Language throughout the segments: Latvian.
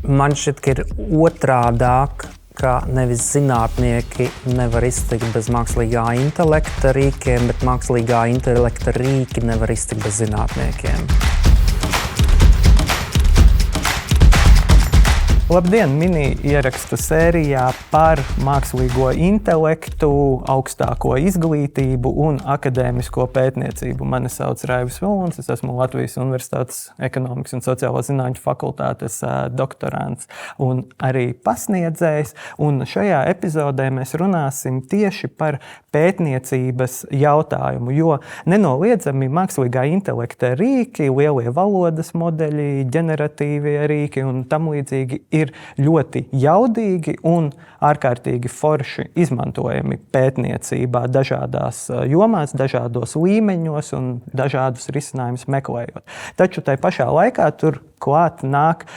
Man šķiet, ka ir otrādāk, ka nevis zinātnieki nevar iztikt bez mākslīgā intelekta rīkiem, bet mākslīgā intelekta rīki nevar iztikt bez zinātniekiem. Labdien! Mini ierakstu sērijā par mākslīgo intelektu, augstāko izglītību un akadēmisko pētniecību. Mani sauc Raivis Vilons, es esmu Latvijas Universitātes ekonomikas un sociālo zinātņu fakultātes doktorants un arī pasniedzējs. Un šajā epizodē mēs runāsim tieši par pētniecības jautājumu, jo nenoliedzami mākslīgā intelekta rīki, lielie valodas modeļi, ģeneratīvie rīki un tam līdzīgi ir ļoti jaudīgi un ārkārtīgi forši izmantojami pētniecībā dažādās jomās, dažādos līmeņos un dažādus risinājumus meklējot. Taču tai pašā laikā tur klāt nāk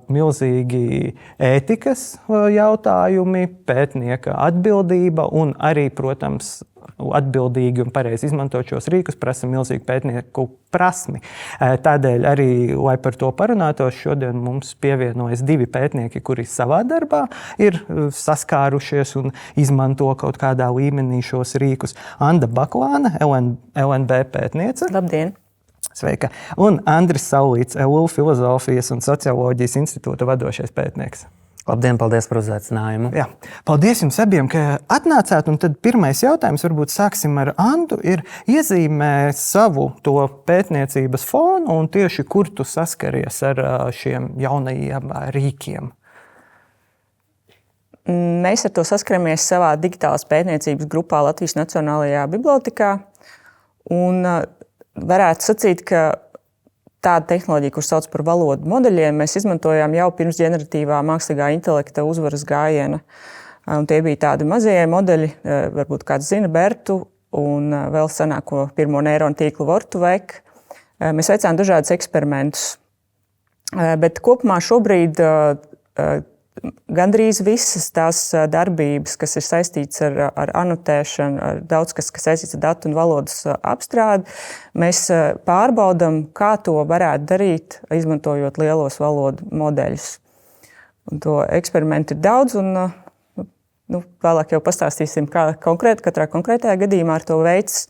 milzīgi ētikas jautājumi, pētnieka atbildība un arī, protams, atbildīgi un pareizi izmantot šos rīkus prasa milzīgu pētnieku prasmi. Tādēļ arī, lai par to parunātos, šodien mums pievienojas divi pētnieki, kuri savā darbā ir saskārušies un izmanto kaut kādā līmenī šos rīkus. Anda Baklāne, LNB pētniece. Labdien! Sveika! Un Andris Saulīts, LU Filozofijas un socioloģijas institūta vadošais pētnieks. Labdien, paldies par uzaicinājumu. Jā, paldies jums abiem, ka atnācāt. Un tad pirmais jautājums, varbūt sāksim ar Andu, ir iezīmē savu to pētniecības fonu un tieši kur tu saskaries ar šiem jaunajiem rīkiem. Mēs ar to saskaramies savā digitālās pētniecības grupā Latvijas Nacionālajā bibliotekā. Un varētu sacīt, ka tāda tehnoloģija, kur sauc par valodu modeļiem, mēs izmantojām jau pirms ģeneratīvā mākslīgā intelekta uzvaras gājiena. Un tie bija tādi mazie modeļi, varbūt kāds zina Bertu un vēl senāko pirmo neironu tīklu Vortuvek. Mēs veicām dažādus eksperimentus. Bet kopumā šobrīd gandrīz visas tās darbības, kas ir saistītas ar anotēšanu, ar daudz kas saistīts ar datu un valodas apstrādi, mēs pārbaudam, kā to varētu darīt, izmantojot lielos valodu modeļus. Un to eksperimentu ir daudz, un vēlāk jau pastāstīsim, kā katrā konkrētajā gadījumā ar to veids.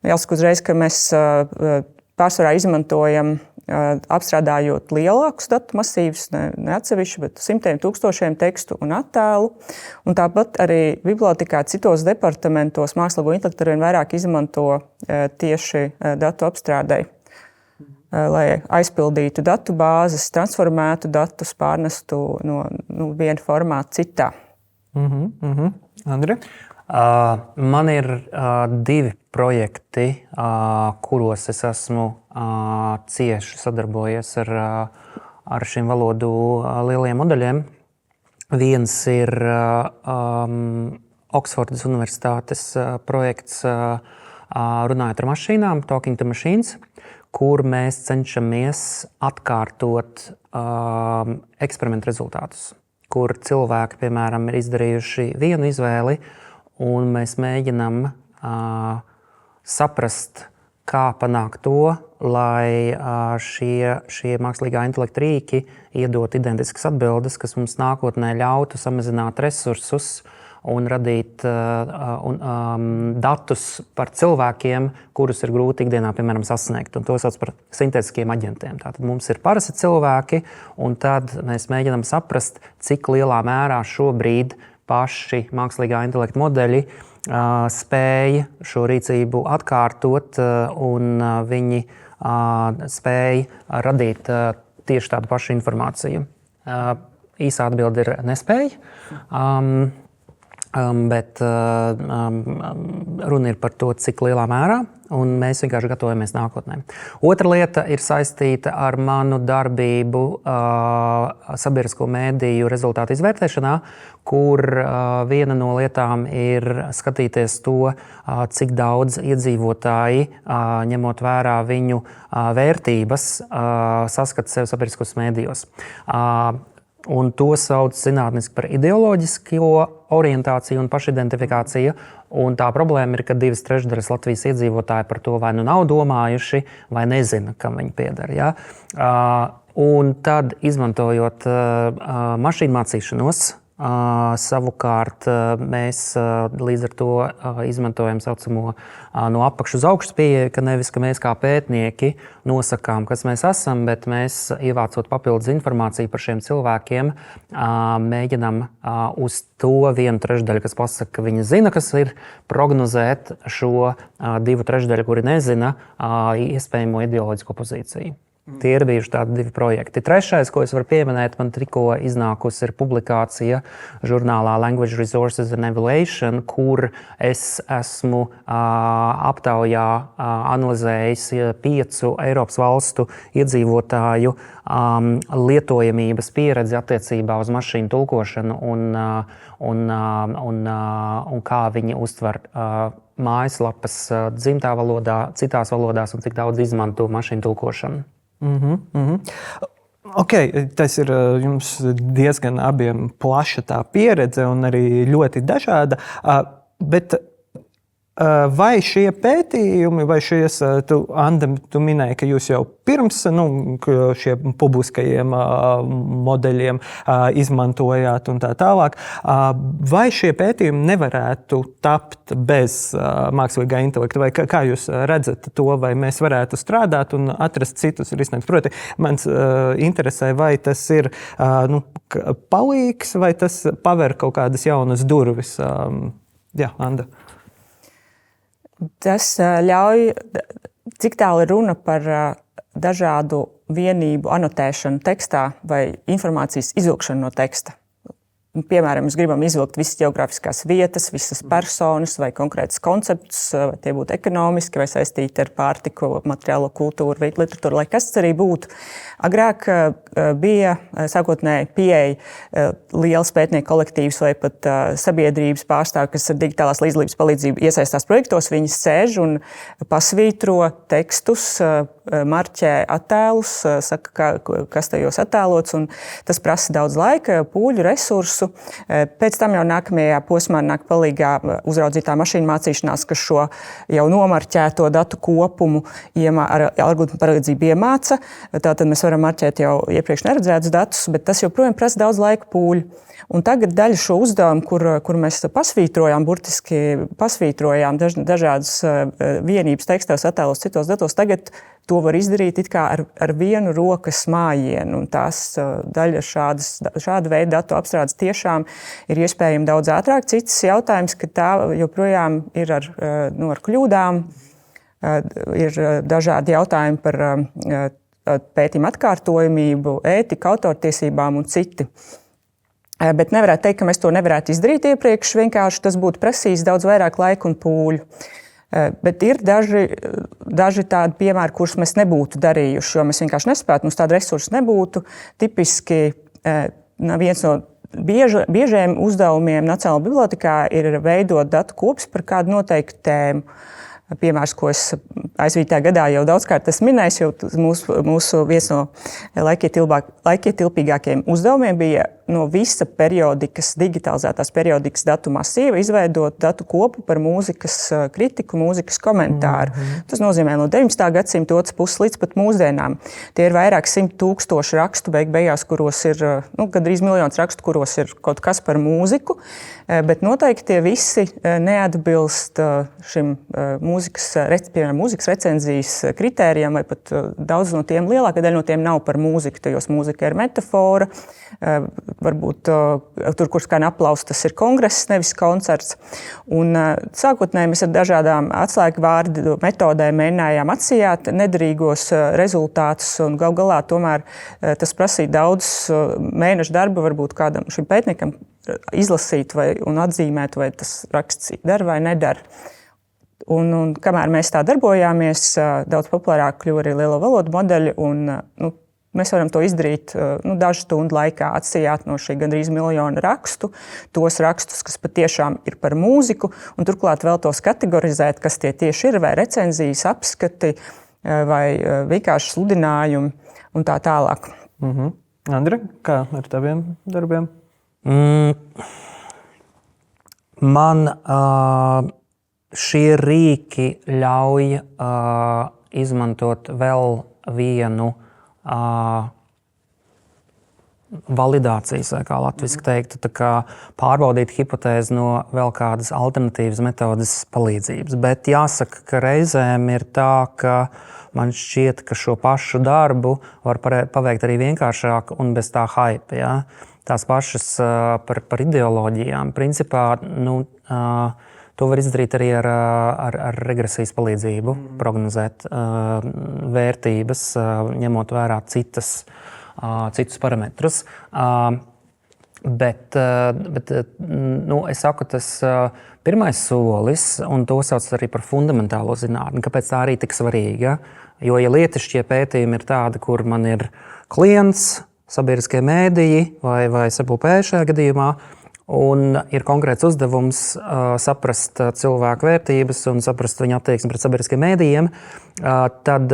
Jāsaka uzreiz, ka mēs pārsvarā izmantojam apstrādājot lielākus datu masīvus, ne atsevišķi, bet simtiem tūkstošiem tekstu un attēlu. Un tāpat arī bibliotekā citos departamentos mākslīgo intelektu arvien vairāk izmanto tieši datu apstrādei, lai aizpildītu datu bāzes, transformētu datus, pārnestu no viena formāta citā. Andri? Man ir divi projekti, kuros es esmu cieši sadarbojies ar šiem valodu lieliem modeļiem. Viens ir Oksfordas Universitātes projekts runājot ar mašīnām, Talking to Machines, kur mēs cenšamies atkārtot eksperimentu rezultātus, kur cilvēki, piemēram, ir izdarījuši vienu izvēli, un mēs mēģinām saprast, kā panākt to, lai šie mākslīgā intelekta rīki iedot identiskas atbildes, kas mums nākotnē ļautu samazināt resursus un radīt datus par cilvēkiem, kurus ir grūti ikdienā, piemēram, sasniegt. Un to sauc par sintētiskiem aģentiem. Tātad mums ir parasti cilvēki, un tad mēs mēģinām saprast, cik lielā mērā šobrīd paši mākslīgā intelekta modeļi spēja šo rīcību atkārtot, un viņi spēja radīt tieši tādu pašu informāciju. Īsā atbilde ir nespēja, bet runa ir par to, cik lielā mērā, un mēs vienkārši gatavojamies nākotnē. Otra lieta ir saistīta ar manu darbību sabiedrisko mēdīju rezultātu izvērtēšanā, kur viena no lietām ir skatīties to, cik daudz iedzīvotāji, ņemot vērā viņu vērtības, saskata sevi sabiedriskos mēdījos. Un to sauc zinātniski par ideoloģisko orientāciju un pašidentifikāciju. Un tā problēma ir, ka 2/3 Latvijas iedzīvotāji par to vai nu nav domājuši, vai nezina, kam viņi pieder. Ja? Un tad, izmantojot mašīnu mācīšanos, savukārt mēs līdz ar to izmantojam saucamo no apakšas uz augšas pieeju, ka nevis, ka mēs kā pētnieki nosakām, kas mēs esam, bet mēs ievācot papildus informāciju par šiem cilvēkiem, mēģinam uz to 1/3, kas pasaka, ka viņi zina, kas ir, prognozēt šo 2/3, kuri nezina, iespējamo ideoloģisko pozīciju. Tie ir bijuši tādi 2 projekti. Trešais, ko es varu pieminēt, man tikko iznākusi ir publikācija žurnālā Language Resources and Evaluation, kur es esmu aptaujā analizējis 5 Eiropas valstu iedzīvotāju lietojamības pieredzi attiecībā uz mašīnu tulkošanu un kā viņi uztver mājaslapas dzimtā valodā, citās valodās un cik daudz izmanto mašīnu tulkošanu. Okay, tas ir jums diezgan abiem plaša tā pieredze un arī ļoti dažāda. Bet vai šie pētījumi, vai Anda, tu minēji, ka jūs jau pirms šiem publiskajiem modeļiem izmantojāt un tā tālāk, vai šie pētījumi nevarētu tapt bez mākslīgā intelekta? Vai kā jūs redzat to, vai mēs varētu strādāt un atrast citus risinājumus? Proti, mans interesē, vai tas ir palīgs, vai tas paver kaut kādas jaunas durvis? Jā, Anda. Tas ļauj, cik tālu ir runa par dažādu vienību anotēšanu tekstā vai informācijas izvilkšanu no teksta. Piemēram, mēs gribam izvilkt visas geogrāfiskās vietas, visas personas vai konkrētus konceptus, vai tie būtu ekonomiski vai saistīti ar pārtiku, materiālo kultūru, literatūru, lai kas tas arī būtu. Agrāk bija sākotnēji pieeja liels pētnieku kolektīvs vai pat sabiedrības pārstāvji, kas ar digitālās līdzdalības palīdzību iesaistās projektos. Viņi sēž un pasvītro tekstus, marķē attēlus, saka, kas tajos attēlots, un tas prasa daudz laika, pūļu, resursu. Pēc tam jau nākamajā posmā nāk palīgā uzraudzītā mašīnu mācīšanās, kas šo jau nomarķēto datu kopumu ar algoritmu palīdzību iemāca. Tātad mēs varam marķēt jau iepriekš neredzētus datus, bet tas joprojām prasa daudz laika, pūļu. Un tagad daļa šo uzdevumu, kur mēs burtiski pasvītrojām dažādas vienības tekstos, attēlos, citos datos, tagad to var izdarīt it kā ar vienu rokas mājienu. Un tās daļa šāda veida datu apstrādes tiešām ir iespējama daudz ātrāk. Cits jautājums, ka tā joprojām ir ar kļūdām, ir dažādi jautājumi par pētījumu atkārtojamību, ētiku, autortiesībām un citi. Bet nevarētu teikt, ka mēs to nevarētu izdarīt iepriekš, vienkārši tas būtu prasījis daudz vairāk laika un pūļu. Bet ir daži tādi piemēri, kurus mēs nebūtu darījuši, jo mēs vienkārši nespētu, mums tāda resursa nebūtu. Tipiski viens no biežajiem uzdevumiem Nacionālajā bibliotekā ir veidot datu kopus par kādu noteiktu tēmu. Piemērs, ko es aizvītajā gadā jau daudzkārt esmu minējis, jo mūsu viens no laikietilpīgākajiem uzdevumiem bija no visa periodikas, digitalizētās periodikas datu masīva izveidot datu kopu par mūzikas kritiku, mūzikas komentāru. Tas nozīmē no 19. gadsimta otras puses līdz pat mūsdienām. Tie ir vairāk 100,000 rakstu beigās, kuros ir gandrīz miljons rakstu, kuros ir kaut kas par mūziku, bet noteikti tie visi neatbilst šim mūzikas recenzijas kritērijiem, vai pat daudz no tiem, lielākā daļa no tiem nav par mūziku, tajos mūzika ir metafora, varbūt tur, kur skan aplauss, tas ir kongress, nevis koncerts. Un sākotnēji mēs ar dažādām atslēgu vārdu metodēm mēģinājām atsijāt nederīgos rezultātus, un gal galā tomēr tas prasīja daudz mēnešu darba, varbūt kādam šim pētniekam izlasīt un atzīmēt, vai tas raksts dara vai nedara. Un kamēr mēs tā darbojāmies, daudz populārāk kļuva arī lielo valodu modeļi, un mēs varam to izdarīt dažu stundu laikā, atsijāt no šī gandrīz miljona rakstu, tos rakstus, kas patiešām ir par mūziku, un turklāt vēl tos kategorizēt, kas tie tieši ir, vai recenzijas, apskati, vai vienkārši sludinājumi un tā tālāk. Andri, kā ar taviem darbiem? Man šie rīki ļauj izmantot vēl vienu validācijas, vai kā latviski teiktu, tā kā pārbaudīt hipotēzi no vēl kādas alternatīvas metodes palīdzības. Bet jāsaka, ka reizēm ir tā, ka man šķiet, ka šo pašu darbu var paveikt arī vienkāršāk un bez tā hype. Ja? Tās pašas par ideoloģijām. Principā, to var izdarīt arī ar regresijas palīdzību, prognozēt vērtības, ņemot vērā citus parametrus. Bet es saku, tas pirmais solis, un to sauc arī par fundamentālo zinātni, kāpēc tā arī tik svarīga. Jo, ja lietišķie pētījumi ir tādi, kur man ir klients, sabiedriskie mēdīji vai SBP šajā gadījumā, un ir konkrēts uzdevums saprast cilvēku vērtības un saprast viņa attieksmi pret sabiedriskiem mēdījiem, tad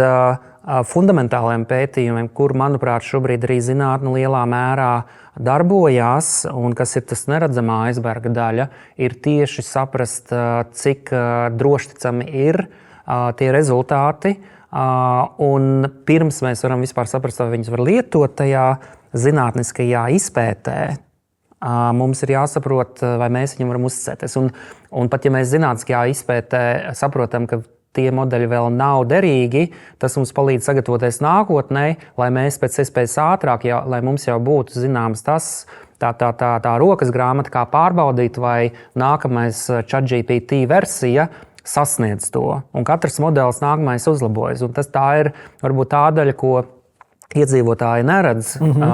fundamentāliem pētījumiem, kur, manuprāt, šobrīd arī zinātne lielā mērā darbojās, un kas ir tas neredzamā aizberga daļa, ir tieši saprast, cik drošticami ir tie rezultāti, un pirms mēs varam vispār saprast, vai viņus var lietot tajā zinātniskajā izpētē, mums ir jāsaprot, vai mēs viņam varam uzticēties. Un pat ja mēs zinātniskajā izpētē saprotam, ka tie modeļi vēl nav derīgi, tas mums palīdz sagatavoties nākotnē, lai mēs pēc iespējas ātrāk, lai mums jau būtu zināms tā rokas grāmata, kā pārbaudīt, vai nākamais ChatGPT versija sasniedz to. Un katrs modelis nākamais uzlabojas. Un tā ir varbūt tā daļa, ko iedzīvotāji neredz,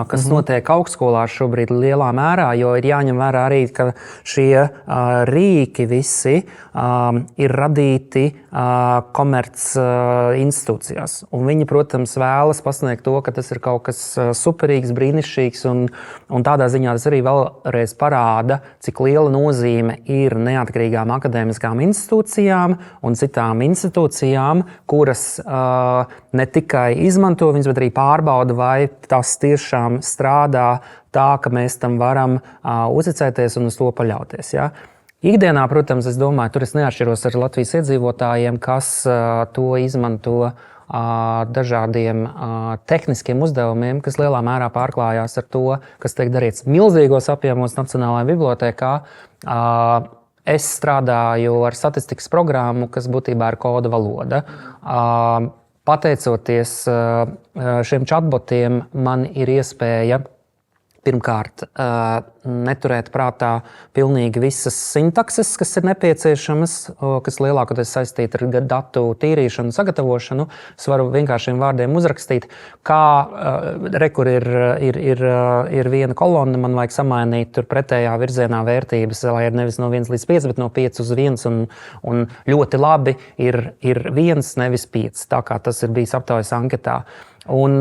kas notiek augstskolās šobrīd lielā mērā, jo ir jāņem vērā arī, ka šie rīki visi ir radīti komerc institūcijās. Un viņi, protams, vēlas pasniegt to, ka tas ir kaut kas superīgs, brīnišķīgs, un tādā ziņā tas arī vēlreiz parāda, cik liela nozīme ir neatkarīgām akadēmiskām institūcijām un citām institūcijām, kuras ne tikai izmanto viņas, bet arī pārbauda, vai tas tiešām strādā tā, ka mēs tam varam uzticēties un uz to paļauties. Ja? Ikdienā, protams, es domāju, tur es neatšķiros ar Latvijas iedzīvotājiem, kas to izmanto dažādiem tehniskiem uzdevumiem, kas lielā mērā pārklājās ar to, kas tiek darīts milzīgos apjomos Nacionālajā bibliotēkā. Es strādāju ar statistikas programmu, kas būtībā ir koda valoda. Pateicoties šiem chatbotiem, man ir iespēja pirmkārt neturēt prātā pilnīgi visas sintakses, kas ir nepieciešamas, kas lielākoties saistīta ar datu tīrīšanu, sagatavošanu. Es varu vienkāršiem vārdiem uzrakstīt, kā rekur ir viena kolonna, man vajag samainīt tur pretējā virzienā vērtības, lai ir nevis no 1 līdz 5, bet no 5 uz 1, un ļoti labi ir 1, nevis 5, tā kā tas ir bijis aptaujas anketā. Un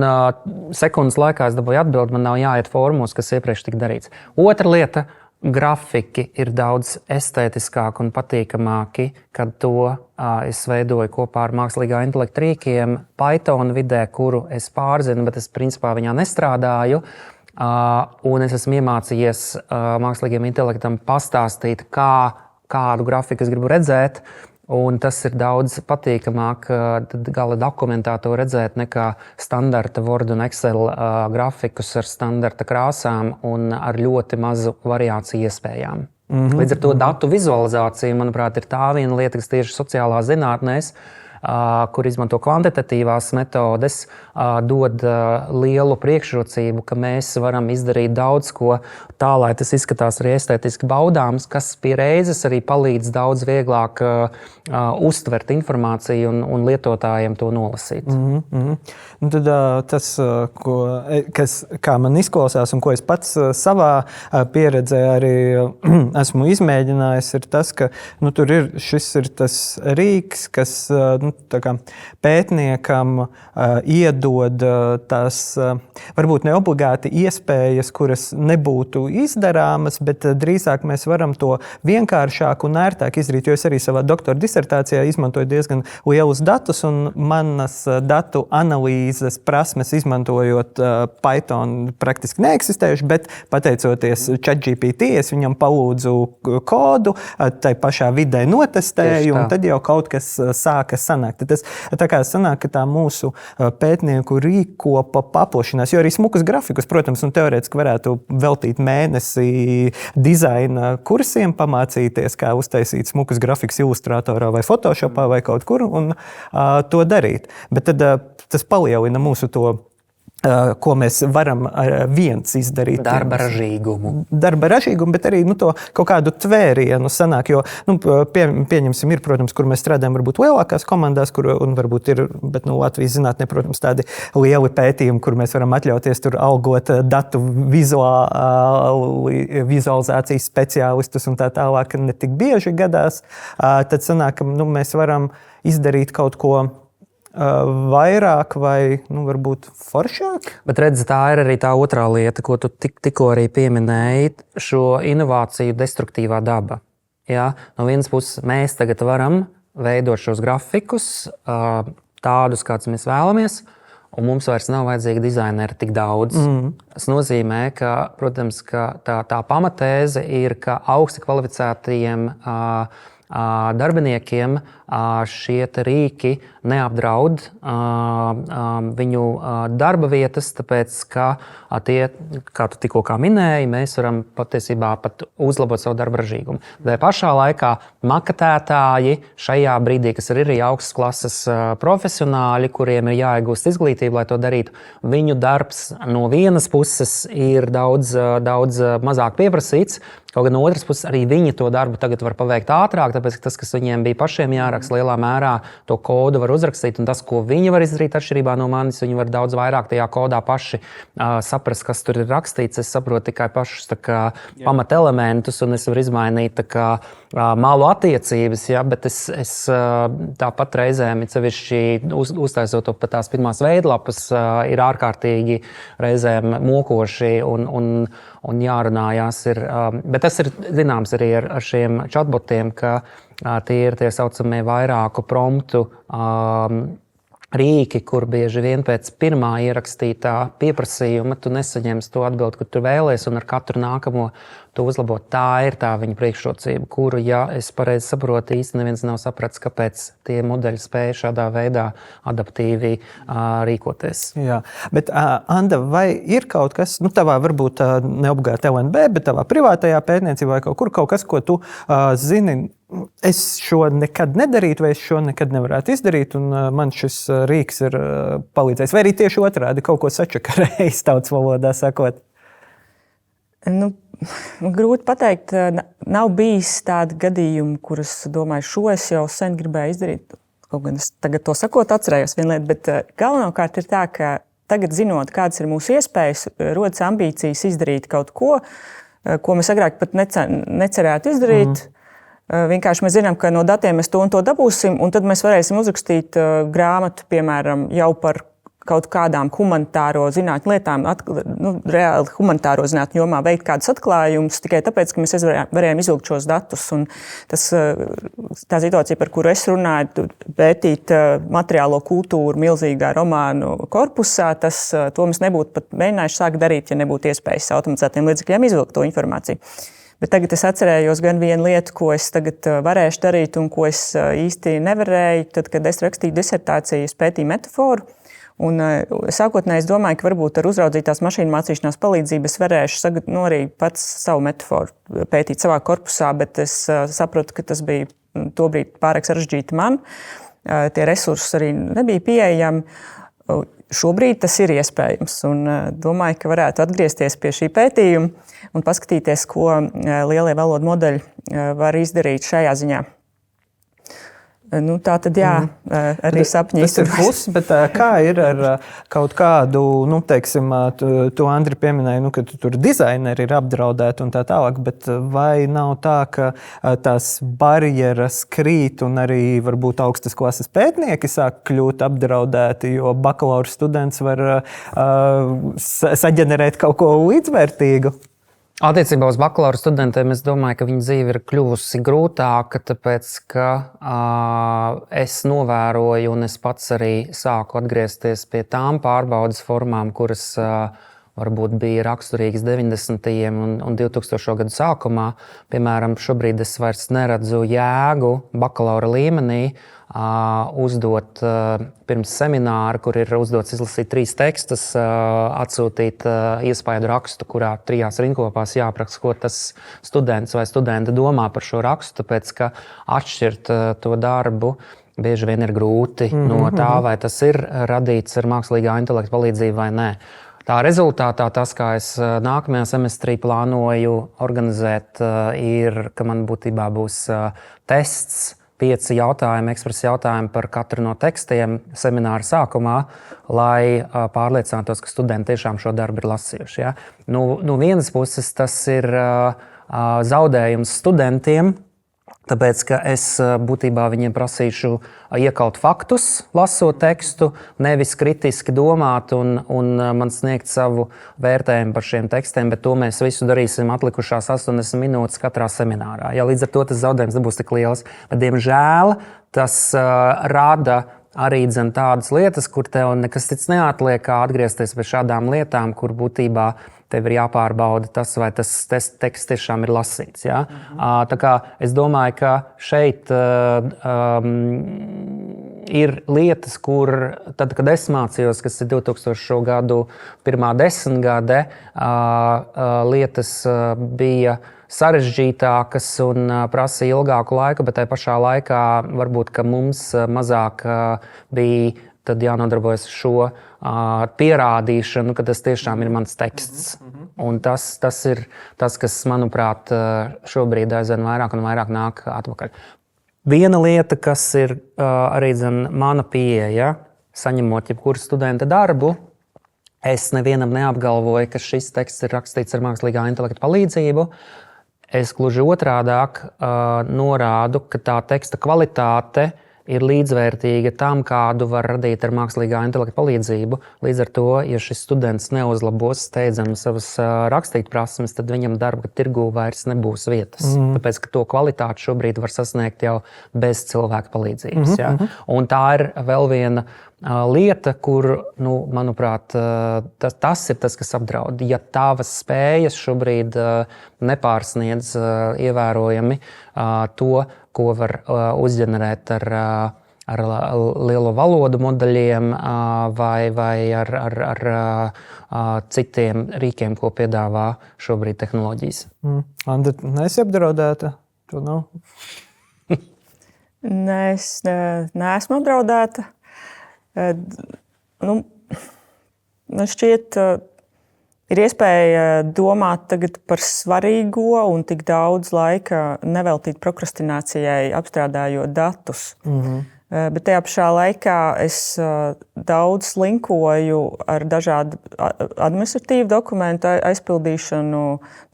sekundes laikā es dabūju atbildi, man nav jāiet formos, kas iepriekš tika darīts. Otra lieta – grafiki ir daudz estētiskāki un patīkamāki, kad to es veidoju kopā ar mākslīgā intelekta rīkiem Python vidē, kuru es pārzinu, bet es principā viņā nestrādāju. Un es esmu iemācījies mākslīgiem intelektam pastāstīt, kādu grafiku es gribu redzēt. Un tas ir daudz patīkamāk gala dokumentā to redzēt nekā standarta Word un Excel grafikus ar standarta krāsām un ar ļoti mazu variāciju iespējām. Līdz ar to datu vizualizācija, manuprāt, ir tā viena lieta, kas tieši sociālās zinātnēs, kur izmanto kvantitatīvās metodes, dod lielu priekšrocību, ka mēs varam izdarīt daudz ko tā, lai tas izskatās arī estētiski baudāms, kas pie reizes arī palīdz daudz vieglāk uztvert informāciju un lietotājiem to nolasīt. Un tad tas, kā man izklausās un ko es pats savā pieredzē arī esmu izmēģinājis, ir tas, ka šis ir tas rīks, kas pētniekam iedod tās varbūt ne obligāti iespējas, kuras nebūtu izdarāmas, bet drīzāk mēs varam to vienkāršāk un ērtāk izdarīt, jo es arī savā doktora disertācijā izmantoju diezgan lielus datus un manas datu analīzes prasmes izmantojot Python praktiski neeksistējuši, bet pateicoties ChatGPT, es viņam palūdzu kodu, tai pašā vidē notestēju, un tad jau kaut kas sāka sanākt. sanāk. Tad tas tā kā sanāk, ka tā mūsu pētnieku rīkopa paplašinās, jo arī smukus grafikus, protams, un teorētiski varētu veltīt mēnesi dizaina kursiem, pamācīties, kā uztaisīt smukus grafikus Illustratorā vai Photoshopā vai kaut kur un to darīt. Bet tad tas palielina mūsu to, ko mēs varam viens izdarīt. Darba ražīgumu, Bet arī to kaut kādu tvērienu sanāk, jo pieņemsim ir, protams, kur mēs strādājam varbūt lielākās komandās, kur un varbūt ir, bet Latvijas zinātnē, protams, tādi lieli pētījumi, kur mēs varam atļauties tur algot datu vizualizācijas speciālistus un tā tālāk, ne tik bieži gadās. Tad sanāk, ka mēs varam izdarīt kaut ko vairāk vai varbūt foršāk. Bet redz, tā ir arī tā otrā lieta, ko tu tikko arī pieminēji, šo inovāciju destruktīvā daba. Ja? No vienas puses mēs tagad varam veidot šos grafikus tādus, kādus mēs vēlamies, un mums vairs nav vajadzīgi dizaineri tik daudz. Tas nozīmē, ka, protams, ka tā pamatēze ir, ka augsti kvalificētajiem darbiniekiem šie rīki neapdraud viņu darba vietas, tāpēc, ka tie, kā tu tikko minēji, mēs varam patiesībā pat uzlabot savu darba ražīgumu. Tā pašā laikā maketētāji šajā brīdī, kas ir arī augstas klases profesionāļi, kuriem ir jāiegūst izglītība, lai to darītu, viņu darbs no vienas puses ir daudz mazāk pieprasīts, kaut gan no otras puses arī viņi to darbu tagad var paveikt ātrāk, tāpēc, ka tas, kas viņiem bija pašiem jāraksta, lielā mērā to kodu var uzrakstīt, un tas, ko viņi var izdarīt atšķirībā no manis, viņi var daudz vairāk tajā kodā paši saprast, kas tur ir rakstīts. Es saprotu tikai pašus pamatelementus, un es varu izmainīt malu attiecības, ja, bet es tāpat reizēm, sevišķi uztaisot to pat tās pirmās veidlapas, ir ārkārtīgi reizēm mokoši un jārunājās. Bet tas ir zināms arī ar šiem chatbotiem, ka tie ir tie saucamie vairāku promptu rīki, kur bieži vien pēc pirmā ierakstītā pieprasījuma tu nesaņemsi to atbildi, kur tu vēlies, un ar katru nākamo to uzlabot. Tā ir tā viņa priekšrocība, kuru, ja es pareizi saprotu, īsti neviens nav sapratis, kāpēc tie modeļi spēja šādā veidā adaptīvi rīkoties. Jā, bet Anda, vai ir kaut kas, tavā varbūt neobligāti LNB, bet tavā privātajā pētniecībā vai kaut kas, ko tu zini, es šo nekad nedarītu, vai es šo nekad nevarētu izdarīt, un man šis rīks ir palīdzējis. Vai arī tieši otrādi kaut ko sačakarējis tautas valodā sakot? Grūti pateikt. Nav bijis tādi gadījumi, kurus, domāju, šo es jau sen gribēju izdarīt. Kaut gan es tagad to sakot atcerējos vienu lietu, bet galvenokārt ir tā, ka tagad zinot, kādas ir mūsu iespējas, rodas ambīcijas izdarīt kaut ko, ko mēs agrāk pat necerētu izdarīt. Vienkārši mēs zinām, ka no datiem mēs to un to dabūsim, un tad mēs varēsim uzrakstīt grāmatu, piemēram, jau par kaut kādām humanitāro zinātņu lietām, reāli humanitāro zinātņu jomā veikt kādus atklājumus, tikai tāpēc, ka mēs varējām izvilkt šos datus. Un tā situācija, par kuru es runāju, pētīt materiālo kultūru milzīgā romānu korpusā, to mēs nebūtu pat mēģinājuši sākt darīt, ja nebūtu iespējas automatizētiem līdzekļiem izvilkt to informāciju. Bet tagad es atcerējos gan vienu lietu, ko es tagad varēšu darīt un ko es īsti nevarēju. Tad, kad es rakstīju disertāciju, es pētīju metaforu. Un sākotnēji es domāju, ka varbūt ar uzraudzītās mašīnu mācīšanās palīdzību es varēšu arī pats savu metaforu pētīt savā korpusā, bet es sapratu, ka tas bija tobrīd pārāk sarežģīti man. Tie resursi arī nebija pieejami. Šobrīd tas ir iespējams, un domāju, ka varētu atgriezties pie šī pētījuma un paskatīties, ko lielie valodu modeļi var izdarīt šajā ziņā. Tā tad jā, arī sapņi. Tas ir pluss, bet kā ir ar kaut kādu, teiksim, tu Andri pieminēji, ka tur dizaineri ir apdraudēti un tā tālāk, bet vai nav tā, ka tās barjeras krīt un arī varbūt augstas klases pētnieki sāk kļūt apdraudēti, jo bakalaura students var saģenerēt kaut ko līdzvērtīgu? Attiecībā uz bakalaura studentiem es domāju, ka viņa dzīve ir kļuvusi grūtāka, tāpēc, ka es novēroju un es pats arī sāku atgriezties pie tām pārbaudes formām, kuras varbūt bija raksturīgas 90. un 2000. gadu sākumā. Piemēram, šobrīd es vairs neredzu jēgu bakalaura līmenī uzdot pirms semināra, kur ir uzdots izlasīt 3 tekstus, atsūtīt iespaidu rakstu, kurā 3 rinkopās jāapraksta, ko tas students vai studente domā par šo rakstu, tāpēc ka atšķirt to darbu bieži vien ir grūti no tā, vai tas ir radīts ar mākslīgā intelekta palīdzību vai nē. Tā rezultātā tas, kā es nākamajā semestrī plānoju organizēt, ir, ka man būtībā būs tests, 5 jautājumi, ekspresa jautājumi par katru no tekstiem semināra sākumā, lai pārliecinātos, ka studenti tiešām šo darbu ir lasījuši. Ja? No vienas puses tas ir zaudējums studentiem, tāpēc, ka es būtībā viņiem prasīšu iekalt faktus, lasot tekstu, nevis kritiski domāt un man sniegt savu vērtējumu par šiem tekstiem, bet to mēs visu darīsim atlikušās 80 minūtes katrā seminārā. Ja, līdz ar to tas zaudējums nebūs tik liels, bet, diemžēl, tas rada arī tādas lietas, kur tev nekas cits neatliek, kā atgriezties pie šādām lietām, kur būtībā tev ir jāpārbauda tas, vai tas teksts tiešām ir lasīts. Ja? Tā kā es domāju, ka šeit ir lietas, kur tad, kad es mācījos, kas ir 2000. gadu pirmā desmitgade, lietas bija sarežģītākas un prasīja ilgāku laiku, bet tajā pašā laikā varbūt, ka mums mazāk bija tad jānodarbojas ar šo pierādīšanu, ka tas tiešām ir mans teksts. Un tas ir tas, kas, manuprāt, šobrīd aizvien vairāk un vairāk nāk atpakaļ. Viena lieta, kas ir arī mana pieeja, saņemot jebkuru studenta darbu, es nevienam neapgalvoju, ka šis teksts ir rakstīts ar mākslīgā intelekta palīdzību. Es gluži otrādāk norādu, ka tā teksta kvalitāte ir līdzvērtīga tam, kādu var radīt ar mākslīgā intelekta palīdzību. Līdz ar to, ja šis students neuzlabos steidzami savas rakstīt prasmes, tad viņam darba tirgū vairs nebūs vietas. Tāpēc, ka to kvalitāti šobrīd var sasniegt jau bez cilvēka palīdzības. Ja? Un tā ir vēl viena lieta, kur, manuprāt, tas ir tas, kas apdraud. Ja tavas spējas šobrīd nepārsniedz ievērojami to, ko var uzģenerēt ar lielo valodu modeļiem vai ar citiem rīkiem, ko piedāvā šobrīd tehnoloģijas. Andra, neesi apdraudēta? Tu nav? Nē, es neesmu apdraudēta. Man šķiet, ir iespēja domāt tagad par svarīgo un tik daudz laika neveltīt prokrastinācijai, apstrādājot datus. Bet tajā pašā laikā es daudz linkoju ar dažādu administratīvu dokumentu aizpildīšanu.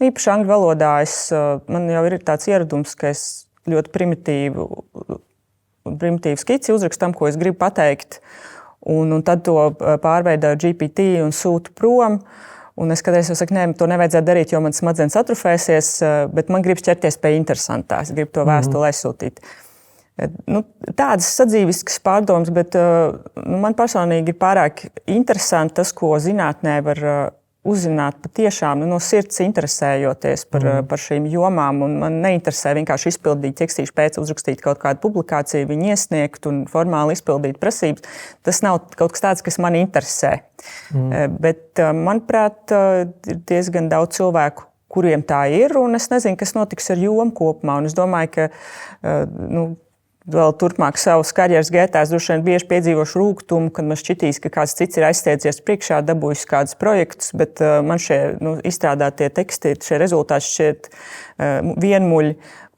Īpaši angļu valodā man jau ir tāds ieradums, ka es ļoti primitīvu skici uzrakstu tam, ko es gribu pateikt, un tad to pārveidoju GPT un sūtu prom. Un es kādreiz jau saku, nē, to nevajadzētu darīt, jo man smadzenes atrofēsies, bet man gribas ķerties pie interesantā. Es gribu to vēstuli aizsūtīt. Tādas sadzīviskas pārdomas, bet man personīgi ir pārāk interesanti tas, ko zinātnē var uzzināt patiešām no sirds interesējoties par šīm jomām. Un man neinteresē vienkārši izpildīt tekstīšu pēc, uzrakstīt kaut kādu publikāciju, viņu iesniegt un formāli izpildīt prasības. Tas nav kaut kas tāds, kas man interesē. Bet, manuprāt, ir diezgan daudz cilvēku, kuriem tā ir, un es nezinu, kas notiks ar jomu kopumā. Un es domāju, ka vēl turpmāk savas karjeras gaitā es droši vien bieži piedzīvošu rūgtumu, kad man šķitīs, ka kāds cits ir aizstiedzies priekšā, dabūjis kādus projektus, bet man šie izstrādātie teksti, šie rezultāti šķiet vienmuļi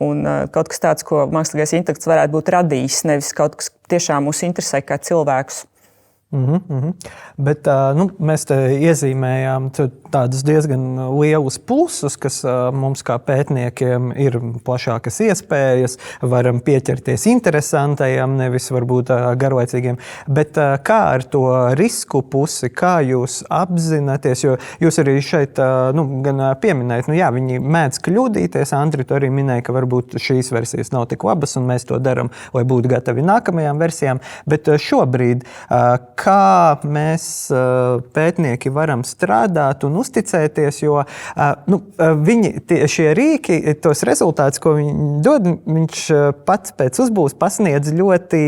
un kaut kas tāds, ko mākslīgais intelekts varētu būt radījis, nevis kaut kas tiešām mūs interesē kā cilvēkus. Bet mēs te iezīmējām tādus diezgan lielus plusus, kas mums kā pētniekiem ir plašākas iespējas, varam pieķerties interesantajam, nevis varbūt garlaicīgiem. Bet kā ar to risku pusi, kā jūs apzināties, jo jūs arī šeit gan pieminējat, jā, viņi mēdz kļūdīties, Andri, tu arī minēja, ka varbūt šīs versijas nav tik labas un mēs to daram, lai būtu gatavi nākamajām versijām, bet šobrīd kā mēs pētnieki varam strādāt un un uzticēties, jo šie rīki, tos rezultātus, ko viņi dod, viņš pats pēc uzbūves pasniedz ļoti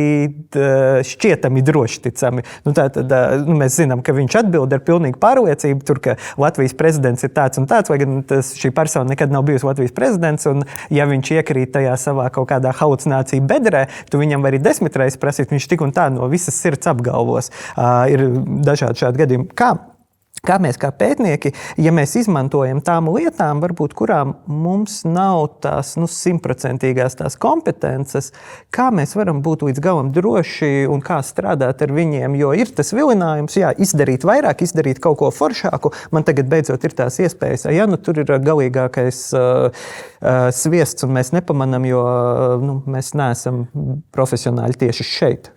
šķietami droši ticami. Mēs zinām, ka viņš atbild ar pilnīgu pārliecību, tur, ka Latvijas prezidents ir tāds un tāds, vai gan šī persona nekad nav bijusi Latvijas prezidents, un ja viņš iekrīt tajā savā kaut kādā halucināciju bedrē, tu viņam vari 10 reizes prasīt, viņš tik un tā no visas sirds apgalvos. Ir dažādi šādi gadījumi. Kā mēs kā pētnieki, ja mēs izmantojam tām lietām, varbūt kurām mums nav tās 100% tās kompetences, kā mēs varam būt līdz galam droši un kā strādāt ar viņiem, jo ir tas vilinājums, izdarīt vairāk, izdarīt kaut ko foršāku. Man tagad beidzot ir tās iespējas, tur ir galīgākais sviests un mēs nepamanam, jo mēs neesam profesionāļi tieši šeit.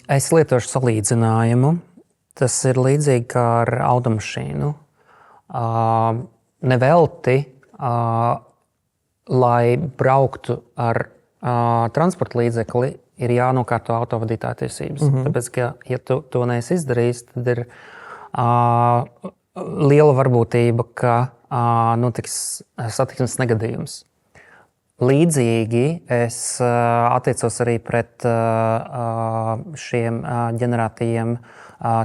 Es lietošu salīdzinājumu. Tas ir līdzīgi kā ar automašīnu. Nevelti, lai brauktu ar transporta līdzekli, ir jānokārto autovadītāja tiesības. Tāpēc, ka, ja tu to neesi izdarījis, tad ir liela varbūtība, ka notiks satiksmes negadījums. Līdzīgi es attiecos arī pret šiem ģenerētajiem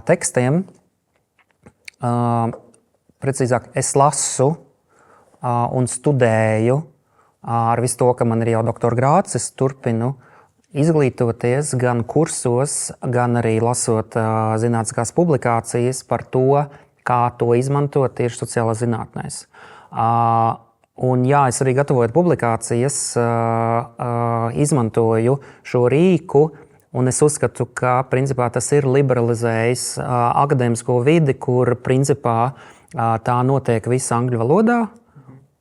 tekstiem. Precīzāk, es lasu un studēju ar visu to, ka man ir jau doktora grāds. Es turpinu izglītoties gan kursos, gan arī lasot zinātniskās publikācijas par to, kā to izmantot tieši sociālās zinātnēs. Un es arī gatavojot publikācijas, izmantoju šo rīku, un es uzskatu, ka principā tas ir liberalizējis akadēmisko vidi, kur principā tā notiek visa angļu valodā,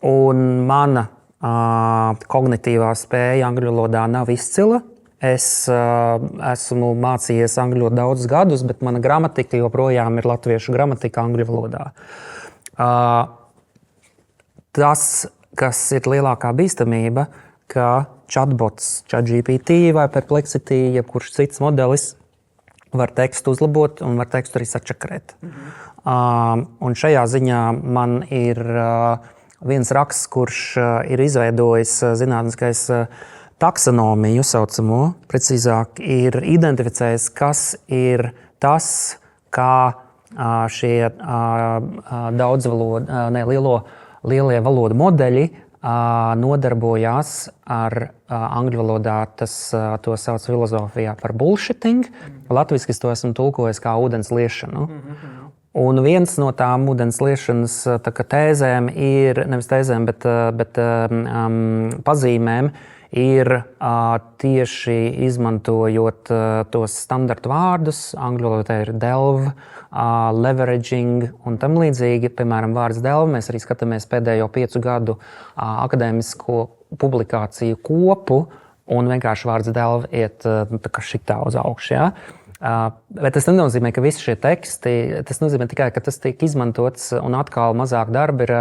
un mana kognitīvā spēja angļu valodā nav izcila. Es esmu mācījies angļu valodu daudzus gadus, bet mana gramatika joprojām ir latviešu gramatika angļu valodā. Tas, kas ir lielākā bīstamība, ka chatbots, ChatGPT vai Perplexity, jebkurš cits modelis var tekstu uzlabot un var tekstu arī sačakrēt. Un šajā ziņā man ir viens raksts, kurš ir izveidojis zinātniskais taksonomiju saucamo, precīzāk ir identificējis, kas ir tas, kā šie lielie valodu modeļi nodarbojās ar angļu valodā, to sauc filozofijā par bullshitting. Latviski es to esmu tulkojis kā ūdens liešanu. Un viens no tām ūdens liešanas tēzēm ir, nevis tēzēm, bet pazīmēm, ir tieši izmantojot tos standarta vārdus. Angļu valodā ir delve, leveraging un tam līdzīgi. Piemēram, vārds delve, mēs arī skatāmies pēdējo 5 gadu akadēmisko publikāciju kopu, un vienkārši vārds delve iet šitā uz augšu. Ja? Bet tas nenozīmē, ka visi šie teksti, tas nozīmē tikai, ka tas tiek izmantots un atkal mazāk darba ir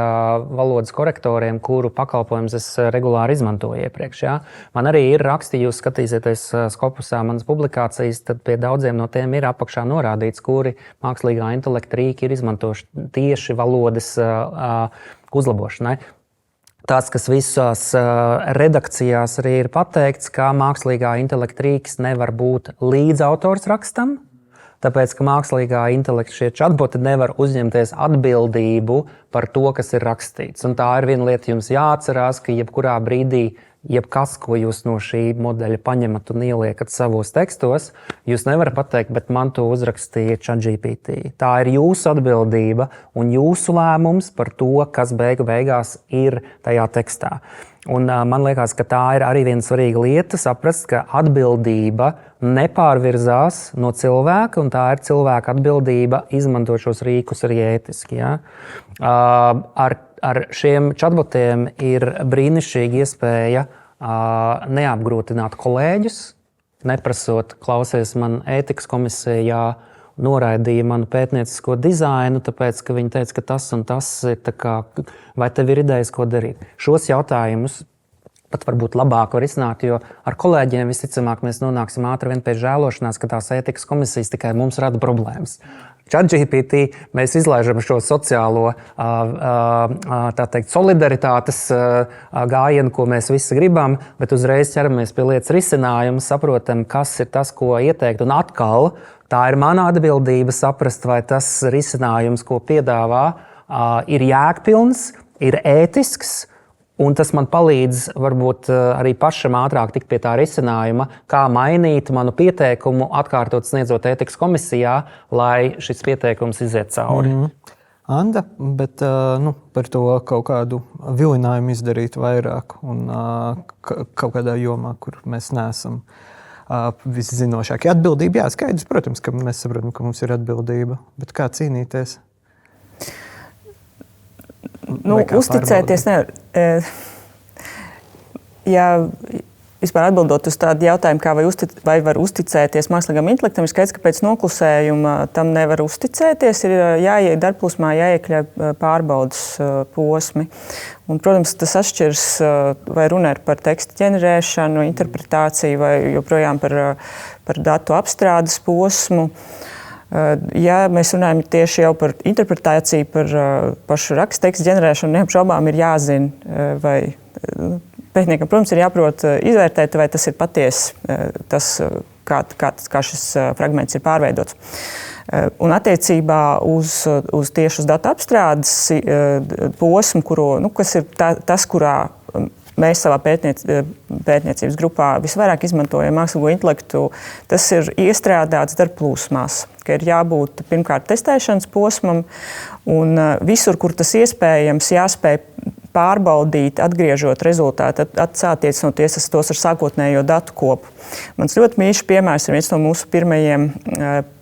valodas korektoriem, kuru pakalpojumus es regulāri izmantoju iepriekš. Ja? Man arī ir raksti, jūs skatīsieties Scopusā manas publikācijas, tad pie daudziem no tiem ir apakšā norādīts, kuri mākslīgā intelekta rīki ir izmantoši tieši valodas uzlabošanai. Tas, kas visās redakcijās arī ir pateikts, ka mākslīgā intelekta rīks nevar būt līdzautors rakstam, tāpēc, ka mākslīgā intelekta šie chatboti nevar uzņemties atbildību par to, kas ir rakstīts. Un tā ir viena lieta, jums jāatcerās, ka jebkurā brīdī jebkas, ko jūs no šī modeļa paņemat un ieliekat savos tekstos, jūs nevarat pateikt, bet man to uzrakstīja ChatGPT. Tā ir jūsu atbildība un jūsu lēmums par to, kas beigās ir tajā tekstā. Un man liekas, ka tā ir arī viena svarīga lieta, saprast, ka atbildība nepārvirzās no cilvēka, un tā ir cilvēka atbildība izmantot šos rīkus arī ētiski. Ja? Ar šiem chatbotiem ir brīnišķīga iespēja neapgrūtināt kolēģus, neprasot, klausies, man ētikas komisijā noraidīja manu pētniecisko dizainu, tāpēc, ka viņi teica, ka tas un tas ir tā kā, vai tev ir idejas, ko darīt. Šos jautājumus pat varbūt labāk var izsnākt, jo ar kolēģiem visticamāk mēs nonāksim ātri vien pie žēlošanās, ka tās ētikas komisijas tikai mums rada problēmas. ChatGPT mēs izlaižam šo sociālo tā teikt, solidaritātes gājienu, ko mēs visi gribam, bet uzreiz ķeramies pie lietas risinājuma, saprotam, kas ir tas, ko ieteikt. Un atkal tā ir mana atbildība saprast, vai tas risinājums, ko piedāvā, ir jēgpilns, ir ētisks. Un tas man palīdz varbūt arī pašam ātrāk tikt pie tā risinājuma, kā mainīt manu pieteikumu, atkārtot sniedzot ētikas komisijā, lai šis pieteikums iziet cauri. Anda, bet par to kaut kādu vilinājumu izdarīt vairāk un kaut kādā jomā, kur mēs neesam viszinošākie. Atbildība, jā, skaidrs, protams, ka mēs saprotam, ka mums ir atbildība, bet kā cīnīties? Uzticēties nevar. Ja vispār atbildot uz tādu jautājumu, kā vai var uzticēties mākslīgam intelektam, ir skaidrs, ka pēc noklusējuma tam nevar uzticēties. Ir jāiet darbplūsmā, jāiekļauj pārbaudas posmi. Un, protams, tas atšķiras, vai runa ir par teksta ģenerēšanu, interpretāciju vai joprojām par datu apstrādes posmu. Ja mēs runājam tieši jau par interpretāciju, par pašu rakstu tekstu ģenerēšanu, neapšaubām ir jāzina, vai pētniekam, protams, ir jāprot izvērtēt, vai tas ir patiesi, kā šis fragments ir pārveidots. Un attiecībā uz tieši uz datu apstrādes posmu, kas ir tas, kurā mēs savā pētniecības grupā visvairāk izmantojam mākslīgo intelektu, tas ir iestrādāts darbplūsmās, ka ir jābūt pirmkārt testēšanas posmam, un visur, kur tas iespējams, jāspēj pārbaudīt, atgriežot rezultātu, atsātiecoties tos ar sākotnējo datu kopu. Mans ļoti mīļš piemērs ir viens no mūsu pirmajiem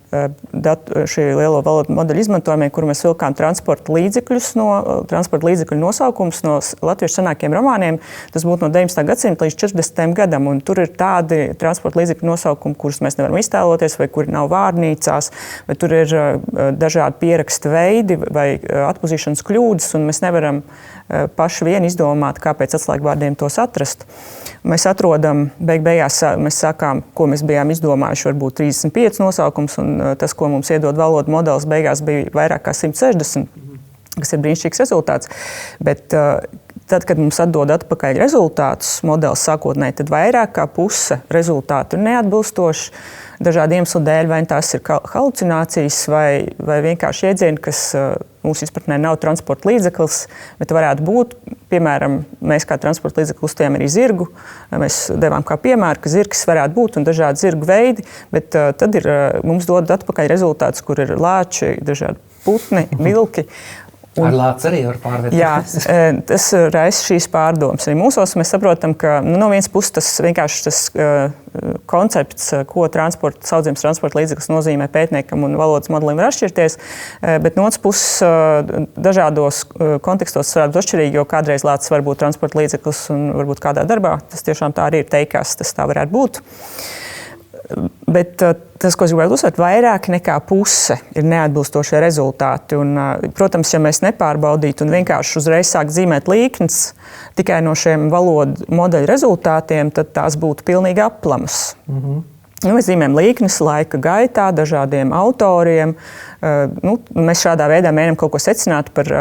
šī lielo valodu modeļu izmantojumiem, kur mēs vilkām transporta līdzekļu nosaukums no latviešu senākiem romāniem. Tas būtu no 19. gadsimta līdz 40. gadam, un tur ir tādi transporta līdzekļu nosaukumi, kurus mēs nevaram iztēloties, vai kuri nav vārnīcās, vai tur ir dažādi pieraksta veidi vai atpazīšanas kļūdas, un mēs nevaram paši vien izdomāt, kāpēc atslēgvārdiem tos atrast. Mēs atrodam, beigās mēs sākām, ko mēs bijām izdomājuši, varbūt 35 nosaukums, un tas, ko mums iedod valodu modelis, beigās bija vairāk kā 160, kas ir brīnišķīgs rezultāts. Bet tad, kad mums atdod atpakaļ rezultātus modelis sākotnēji, tad vairāk kā puse rezultātu ir neatbilstoši dažādu iemeslu dēļ, vai tās ir halucinācijas vai vienkārši iedzieni, kas mūsu izpratnē nav transporta līdzeklis, bet varētu būt, piemēram, mēs kā transporta līdzekli uzstājām arī zirgu. Mēs devām kā piemēru, ka zirgs varētu būt un dažādi zirgu veidi, bet tad mums dod atpakaļ rezultāts, kur ir lāči, dažādi putni, vilki. Ar lāci arī var pārvietot. Jā, tas raisa šīs pārdomas. Arī mūsos mēs saprotam, ka no vienas puses tas vienkārši tas koncepts, ko saudzības transporta līdzeklis nozīmē pētniekam un valodas modelim, var atšķirties, bet no otras puses dažādos kontekstos varētu būt atšķirīgi, jo kādreiz lācis var būt transporta līdzeklis un varbūt kādā darbā. Tas tiešām tā arī ir teikās, tas tā varētu būt. Bet tas, ko es gribēju uzsvērt, vairāk nekā puse ir neatbilstošie rezultāti. Un, protams, ja mēs nepārbaudītu un vienkārši uzreiz sākt zīmēt līknes tikai no šiem valodu modeļu rezultātiem, tad tās būtu pilnīgi aplamas. Mēs zīmējam līknes laika gaitā, dažādiem autoriem. Mēs šādā veidā mēģinām kaut ko secināt par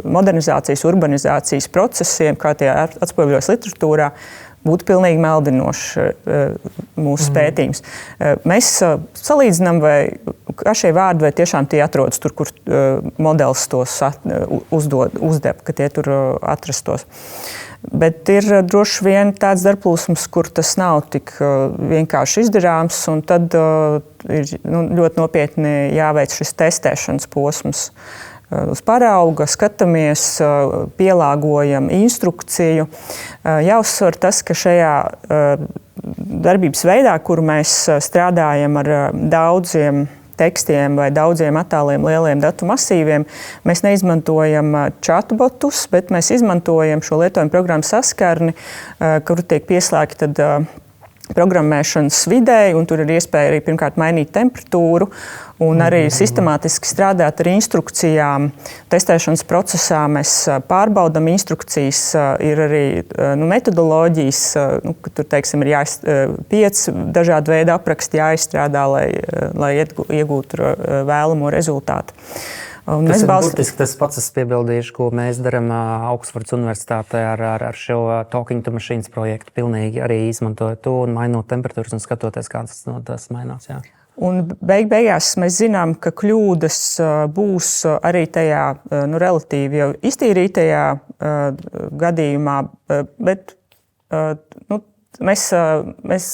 modernizācijas, urbanizācijas procesiem, kā tie atspoguļojas literatūrā. Būtu pilnīgi meldinošs mūsu pētījums. Mēs salīdzinām, kā šie vārdi, vai tiešām tie atrodas tur, kur modelis tos uzdeva, ka tie tur atrastos. Bet ir droši vien tāds darbplūsmas, kur tas nav tik vienkārši izdarāms, un tad ir ļoti nopietni jāveic šis testēšanas posms. Uz parauga, skatāmies, pielāgojam instrukciju. Jāuzsver tas, ka šajā darbības veidā, kur mēs strādājam ar daudziem tekstiem vai daudziem attāliem lieliem datu masīviem, mēs neizmantojam chatbotus, bet mēs izmantojam šo lietojumu programmu saskarni, kur tiek pieslēgti tad programmēšanas vidē, un tur ir iespēja arī pirmkārt mainīt temperatūru un arī sistemātiski strādāt ar instrukcijām. Testēšanas procesā mēs pārbaudam instrukcijas, ir arī metodoloģijas, tur, teiksim, ir 5 dažādu veidu apraksti jāizstrādā, lai iegūtu vēlamo rezultātu. Tas ir burtiski tas pats, es piebildīšu, ko mēs darām Oksfordas Universitātē ar šo Talking to Machines projektu. Pilnīgi arī izmantojot to un mainot temperatūras un skatoties, kā tas mainās. Jā. Un beigās mēs zinām, ka kļūdas būs arī tajā relatīvi jau iztīrītajā gadījumā, bet Mēs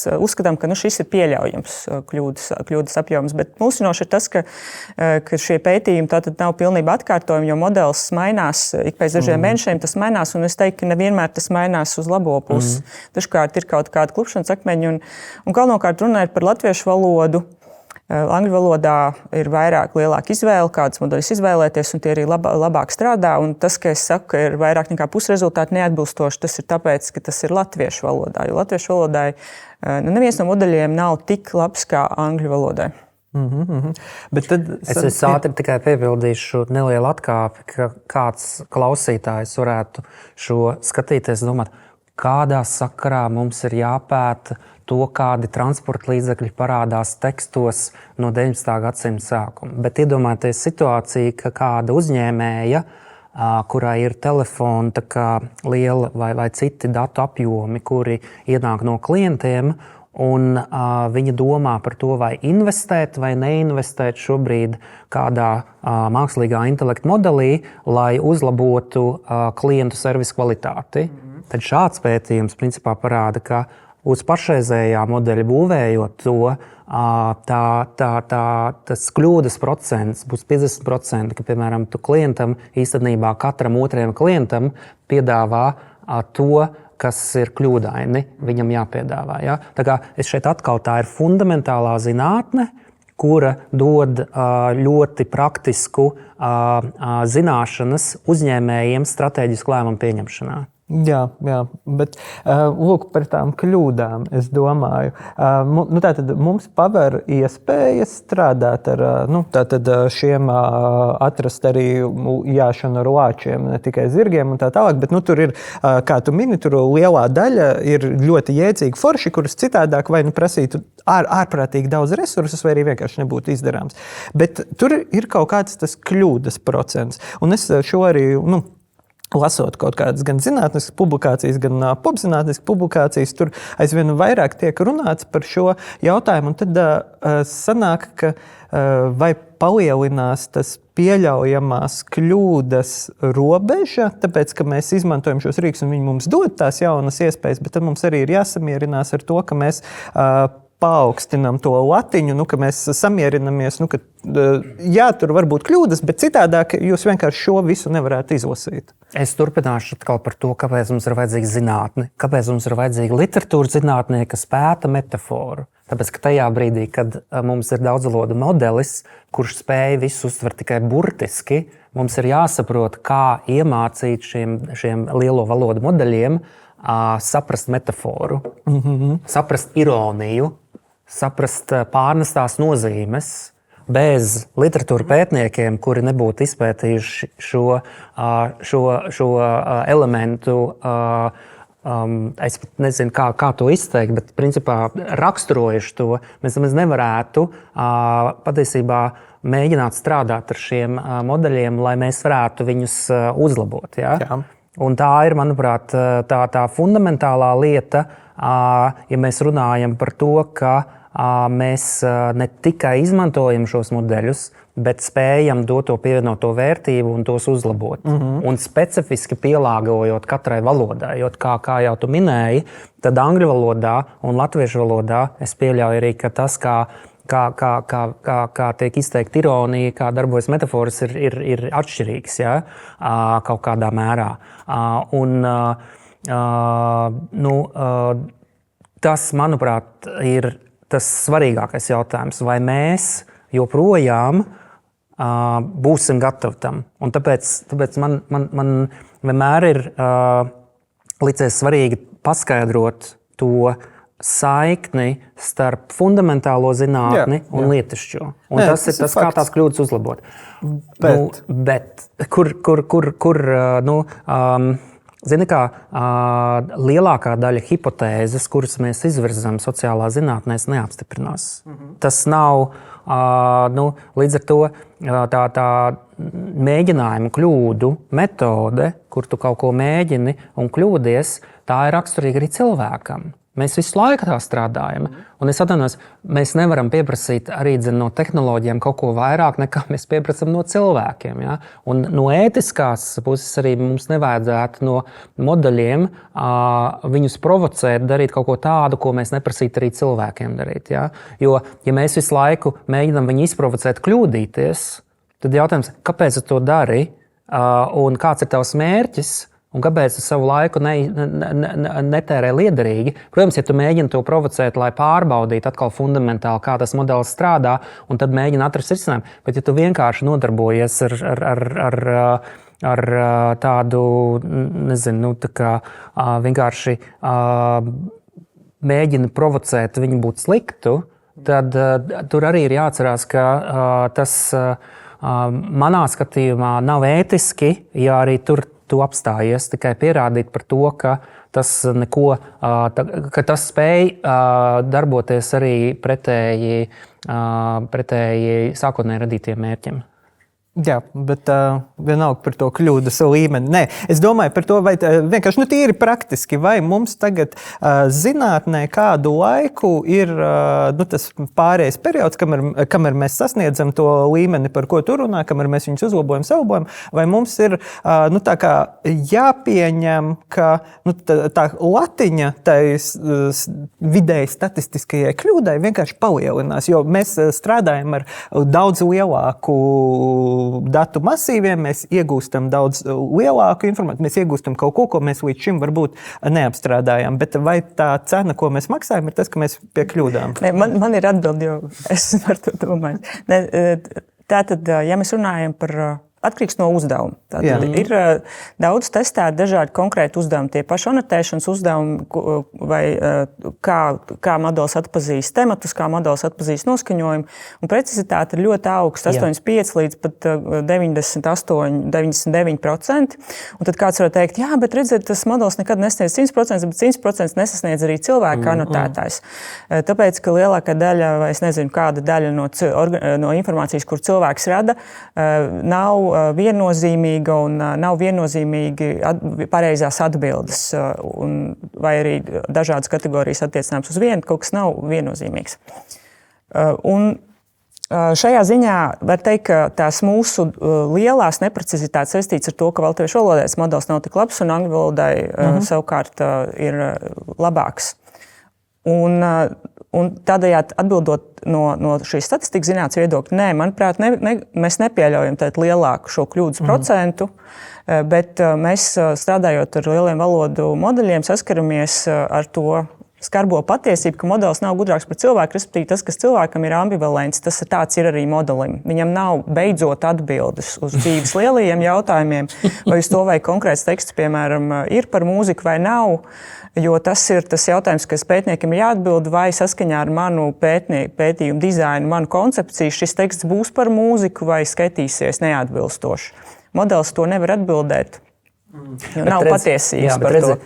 uzskatām, ka šis ir pieļaujams kļūdas apjoms, bet mulsinoši ir tas, ka šie pētījumi tātad nav pilnībā atkārtojami, jo modelis mainās ik pēc dažiem mēnešiem, tas mainās, un es teiktu, ka nevienmēr tas mainās uz labo pusi. Dažkārt ir kaut kāda klupšanas akmeņi, un galvenokārt runa ir par latviešu valodu. Angļu valodā ir lielāka izvēle, kādas modeļus izvēlēties, un tie arī labāk strādā. Un tas, ka es saku, ka ir vairāk nekā pusrezultāti neatbilstoši, tas ir tāpēc, ka tas ir latviešu valodā. Jo latviešu valodai neviens no modeļiem nav tik labs kā angļu valodai. Bet tad es ātri tikai piebildīšu nelielu atkāpi, ka kāds klausītājs varētu šo skatīties un domāt, kādā sakarā mums ir jāpēta to, kādi transporta līdzekļi parādās tekstos no 19. gadsimta sākuma. Bet iedomājieties situāciju, ka kāda uzņēmēja, kurai ir telefona liela vai citi datu apjomi, kuri ienāk no klientiem, un viņa domā par to, vai investēt vai neinvestēt šobrīd kādā mākslīgā intelekta modelī, lai uzlabotu klientu servisu kvalitāti. Tad šāds pētījums principā parāda, ka uz pašreizējā modeļa būvējot to, tas kļūdas procents būs 50%, ka, piemēram, tu klientam īstenībā katram otrajam klientam piedāvā to, kas ir kļūdaini, viņam jāpiedāvā. Ja? Tā kā šeit atkal tā ir fundamentālā zinātne, kura dod ļoti praktisku zināšanas uzņēmējiem strateģisku lēmumu pieņemšanā. Jā, bet lūk, par tām kļūdām es domāju. Tātad mums paver iespējas strādāt ar šiem atrast arī jāšanu ar lāčiem, ne tikai zirgiem un tā tālāk, bet tur ir, kā tu mini, tur lielā daļa ir ļoti jēdzīgi forši, kurus citādāk vai prasītu ārprātīgi daudz resursus, vai arī vienkārši nebūtu izdarāms. Bet tur ir kaut kāds tas kļūdas procents. Un es šo arī, lasot kaut kādas gan zinātniskas publikācijas, gan popzinātniskas publikācijas, tur aizvien vairāk tiek runāts par šo jautājumu. Un tad sanāk, ka vai palielinās tas pieļaujamās kļūdas robeža, tāpēc, ka mēs izmantojam šos rīkus un viņi mums dod tās jaunas iespējas, bet tad mums arī ir jāsamierinās ar to, ka mēs paaugstinām to latiņu, ka mēs samierinamies, ka jā, tur var būt kļūdas, bet citādāk jūs vienkārši šo visu nevarētu izlasīt. Es turpināšu atkal par to, kāpēc mums ir vajadzīga zinātne, kāpēc mums ir vajadzīga literatūra zinātnieki, kas pēta metaforu. Tāpēc, ka tajā brīdī, kad mums ir daudzvalodu modelis, kurš spēj visu uztvert tikai burtiski, mums ir jāsaprot, kā iemācīt šiem lielo valodu modeļiem saprast metaforu, saprast ironiju, saprast pārnestās nozīmes. Bez literatūra pētniekiem, kuri nebūtu izpētījuši šo elementu, es nezinu, kā to izteikt, bet principā raksturojuši to, mēs nevarētu patiesībā mēģināt strādāt ar šiem modeļiem, lai mēs varētu viņus uzlabot. Ja? Jā. Un tā ir, manuprāt, tā fundamentālā lieta, ja mēs runājam par to, ka mēs ne tikai izmantojam šos modeļus, bet spējam dot to pievienoto vērtību un tos uzlabot. Un specifiski pielāgojot katrai valodai, jo kā jau tu minēji, tad angļu valodā un latviešu valodā es pieļauju arī, ka tas, kā tiek izteikta ironija, kā darbojas metaforas, ir atšķirīgs, ja? Kaut kādā mērā. Tas, manuprāt, ir tas svarīgākais jautājums, vai mēs joprojām būsim gatavi tam. Un tāpēc man vienmēr ir licies svarīgi paskaidrot to saikni starp fundamentālo zinātni un lietišķo. Un tas ir tas, kā tās kļūdas uzlabot. Bet kur zini, kā lielākā daļa hipotēzes, kuras mēs izvirzam sociālā zinātnē, neapstiprinās. Tas nav līdz ar to tā mēģinājumu kļūdu metode, kur tu kaut ko mēģini un kļūdies, tā ir raksturīga arī cilvēkam. Mēs visu laiku tā strādājam. Un es atvainojos, mēs nevaram pieprasīt arī no tehnoloģijām kaut ko vairāk, nekā mēs pieprasām no cilvēkiem. Ja? Un no ētiskās puses arī mums nevajadzētu no modeļiem viņus provocēt, darīt kaut ko tādu, ko mēs neprasītu arī cilvēkiem darīt. Ja? Jo, ja mēs visu laiku mēģinām viņu izprovocēt, kļūdīties, tad jautājums, kāpēc tu to dari un kāds ir tavs mērķis? Un kāpēc tu savu laiku netērē liederīgi? Protams, ja tu mēģini to provocēt, lai pārbaudītu atkal fundamentāli, kā tas modelis strādā, un tad mēģini atrast risinājumu. Bet ja tu vienkārši nodarbojies ar tādu, nezinu, tā kā vienkārši mēģini provocēt viņu būt sliktu, tad tur arī ir jāatcerās, ka tas manā skatījumā nav ētiski, ja arī tur tu apstājies tikai pierādīt par to, ka tas spēj darboties arī pretēji sākotnēji radītiem mērķiem. Jā, bet vienalga par to kļūdas līmeni. Nē, es domāju par to, vai vienkārši tīri praktiski, vai mums tagad zinātnē kādu laiku ir tas pārējais periods, kamēr mēs sasniedzam to līmeni, par ko tu runā, kamēr mēs viņus uzlabojam, vai mums ir tā kā jāpieņem, ka tā latiņa vidēji statistiskajai kļūdai vienkārši palielinās, jo mēs strādājam ar daudz lielāku datu masīviem, mēs iegūstam daudz lielāku informāciju, mēs iegūstam kaut ko, ko mēs līdz šim varbūt neapstrādājām. Bet vai tā cena, ko mēs maksājam, ir tas, ka mēs pie kļūdām? Ne, man ir atbildi, jo es par to domāju. Tātad, ja mēs runājam par atkarīgs no uzdevuma. Tātad ir daudz testēti dažādi konkrēti uzdevumi, tie paši anotēšanas uzdevumi, vai kā modelis atpazīst tematus, kā modelis atpazīst noskaņojumu. Un precizitāte ir ļoti augsta, 85 līdz pat 98, 99%. Un tad kāds var teikt, jā, bet redziet, tas modelis nekad nesniedz 100%, bet 100% nesasniedz arī cilvēka anotētājs. Tāpēc, ka lielākā daļa, vai es nezinu, kāda daļa no informācijas, kur cilvēks rada, nav viennozīmīga un nav viennozīmīgi pareizās atbildes, vai arī dažādas kategorijas attiecināmas uz vienu, kaut kas nav viennozīmīgs. Un šajā ziņā var teikt, ka tās mūsu lielās neprecizitātes saistītas ar to, ka latviešu valodai modelis nav tik labs un angļu valodai savukārt ir labāks. Un tādējādi atbildot no šīs statistikas zinātnes viedokļa, nē, manuprāt, mēs nepieļaujam lielāku šo kļūdas procentu, bet mēs strādājot ar lieliem valodu modeļiem saskaramies ar to skarbo patiesību, ka modelis nav gudrāks par cilvēku, respektīvi tas, kas cilvēkam ir ambivalents, tas tāds ir arī modelim. Viņam nav beidzot atbildes uz dzīves lielajiem jautājumiem, vai uz to, vai konkrēts teksts, piemēram, ir par mūziku vai nav. Jo tas ir tas jautājums, kas pētniekiem ir jāatbild, vai saskaņā ar manu pētījumu dizainu, manu koncepciju šis teksts būs par mūziku vai skaitīsies neatbilstoši. Modelis to nevar atbildēt, jo nav patiesības par to.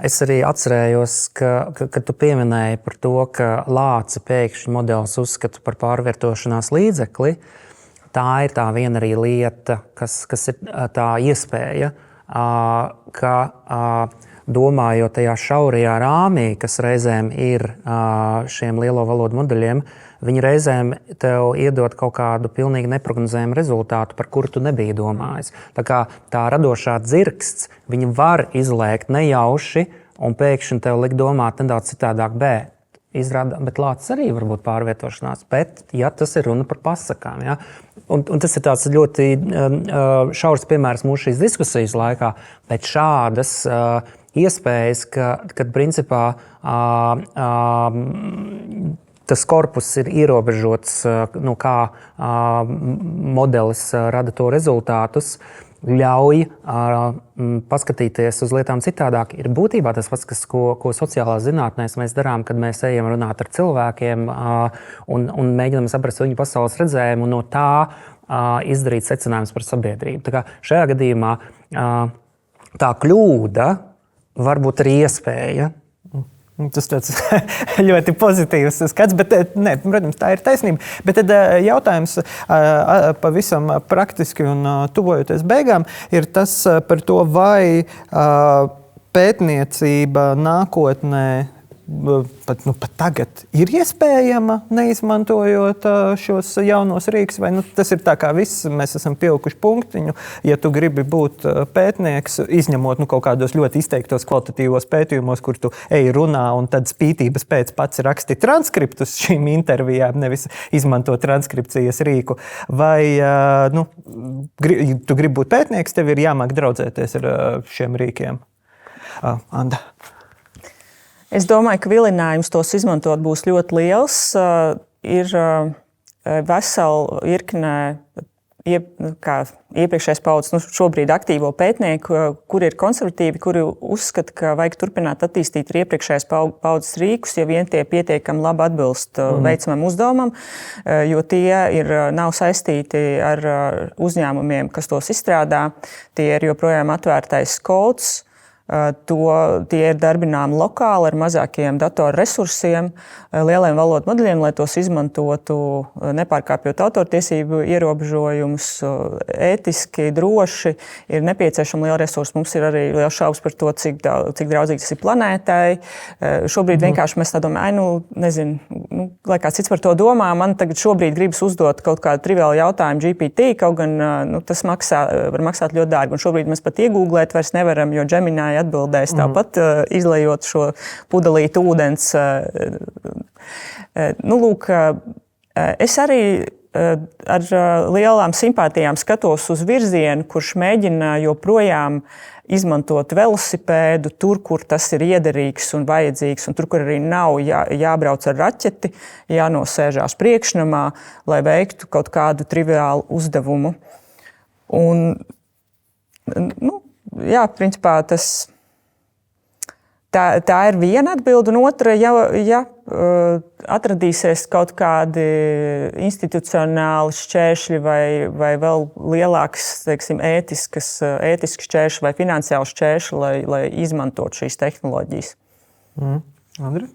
Es arī atcerējos, ka tu pieminēji par to, ka lāci pēkšņi modelis uzskata par pārvietošanās līdzekli. Tā ir tā viena arī lieta, kas ir tā iespēja, ka domājot tajā šaurajā rāmī, kas reizēm ir šiem lielo valodu modeļiem, viņi reizēm tev iedod kaut kādu pilnīgi neprognozējumu rezultātu, par kuru tu nebija domājis. Tā kā tā radošā dzirksts, viņi var izlēkt nejauši un pēkšņi tev likt domāt nedaudz citādāk, bet lācis arī var būt pārvietošanās, bet ja tas ir runa par pasakām. Ja? Un tas ir tāds ļoti šaurs piemērs mūsu šīs diskusijas laikā, bet šādas iespējas, kad principā tas korpus ir ierobežots, kā modelis rada to rezultātus, ļauj paskatīties uz lietām citādāk. Ir būtībā tas pats, ko sociālās zinātnēs mēs darām, kad mēs ejam runāt ar cilvēkiem un mēģinām saprast viņu pasaules redzējumu un no tā izdarīt secinājumus par sabiedrību. Tā kā šajā gadījumā tā kļūda var būt arī iespēja. Tas tāds ļoti pozitīvs skats, bet, ne, protams, tā ir taisnība. Bet tad jautājums pavisam praktiski un tuvojoties beigām ir tas par to, vai pētniecība nākotnē pat tagad ir iespējama, neizmantojot šos jaunos rīkus, vai tas ir tā kā viss, mēs esam pielikuši punktiņu, ja tu gribi būt pētnieks, izņemot kaut kādos ļoti izteiktos kvalitatīvos pētījumos, kur tu ej runā un tad spītības pēc pats raksti transkriptus šīm intervijām, nevis izmanto transkripcijas rīku, vai tu gribi būt pētnieks, tev ir jāmāk draudzēties ar šiem rīkiem. Anda. Es domāju, ka vilinājums tos izmantot būs ļoti liels. Ir vesela virkne iepriekšējais paudzes, šobrīd aktīvo pētnieku, kuri ir konservatīvi, kuri uzskata, ka vajag turpināt attīstīt iepriekšējās paudzes rīkus, ja vien tie pietiekami labi atbilst veicamam uzdevumam, jo tie nav saistīti ar uzņēmumiem, kas tos izstrādā. Tie ir joprojām atvērtais kods. Tie ir darbināmi lokāli ar mazākiem datorresursiem, lieliem valodu modeļiem, lai tos izmantotu, nepārkāpjot autortiesību ierobežojumus, ētiski, droši. Ir nepieciešama liela resursa. Mums ir arī liels šaubas par to, cik draudzīgi tas ir planētai. Šobrīd vienkārši mēs tā domājam, lai kāds cits par to domā, man tagad šobrīd gribas uzdot kaut kādu triviālu jautājumu GPT, kaut gan tas var maksāt ļoti dārgi. Un šobrīd mēs pat iegūglēt vairs nevaram, jo Gemini atbildēs tāpat, izlejot šo pudelīti ūdens. Es arī ar lielām simpātijām skatos uz virzienu, kurš mēģina joprojām izmantot velosipēdu tur, kur tas ir iederīgs un vajadzīgs, un tur, kur arī nav jābrauc ar raķeti, jānosēžās priekšnamā, lai veiktu kaut kādu triviālu uzdevumu. Un, principā tā ir viena atbilde, un otra, ja atradīsies kaut kādi institucionāli šķēršļi vai vēl lielāks, teiksim, ētiski šķēršļi vai finansiāli šķēršļi, lai izmantot šīs tehnoloģijas. Andri?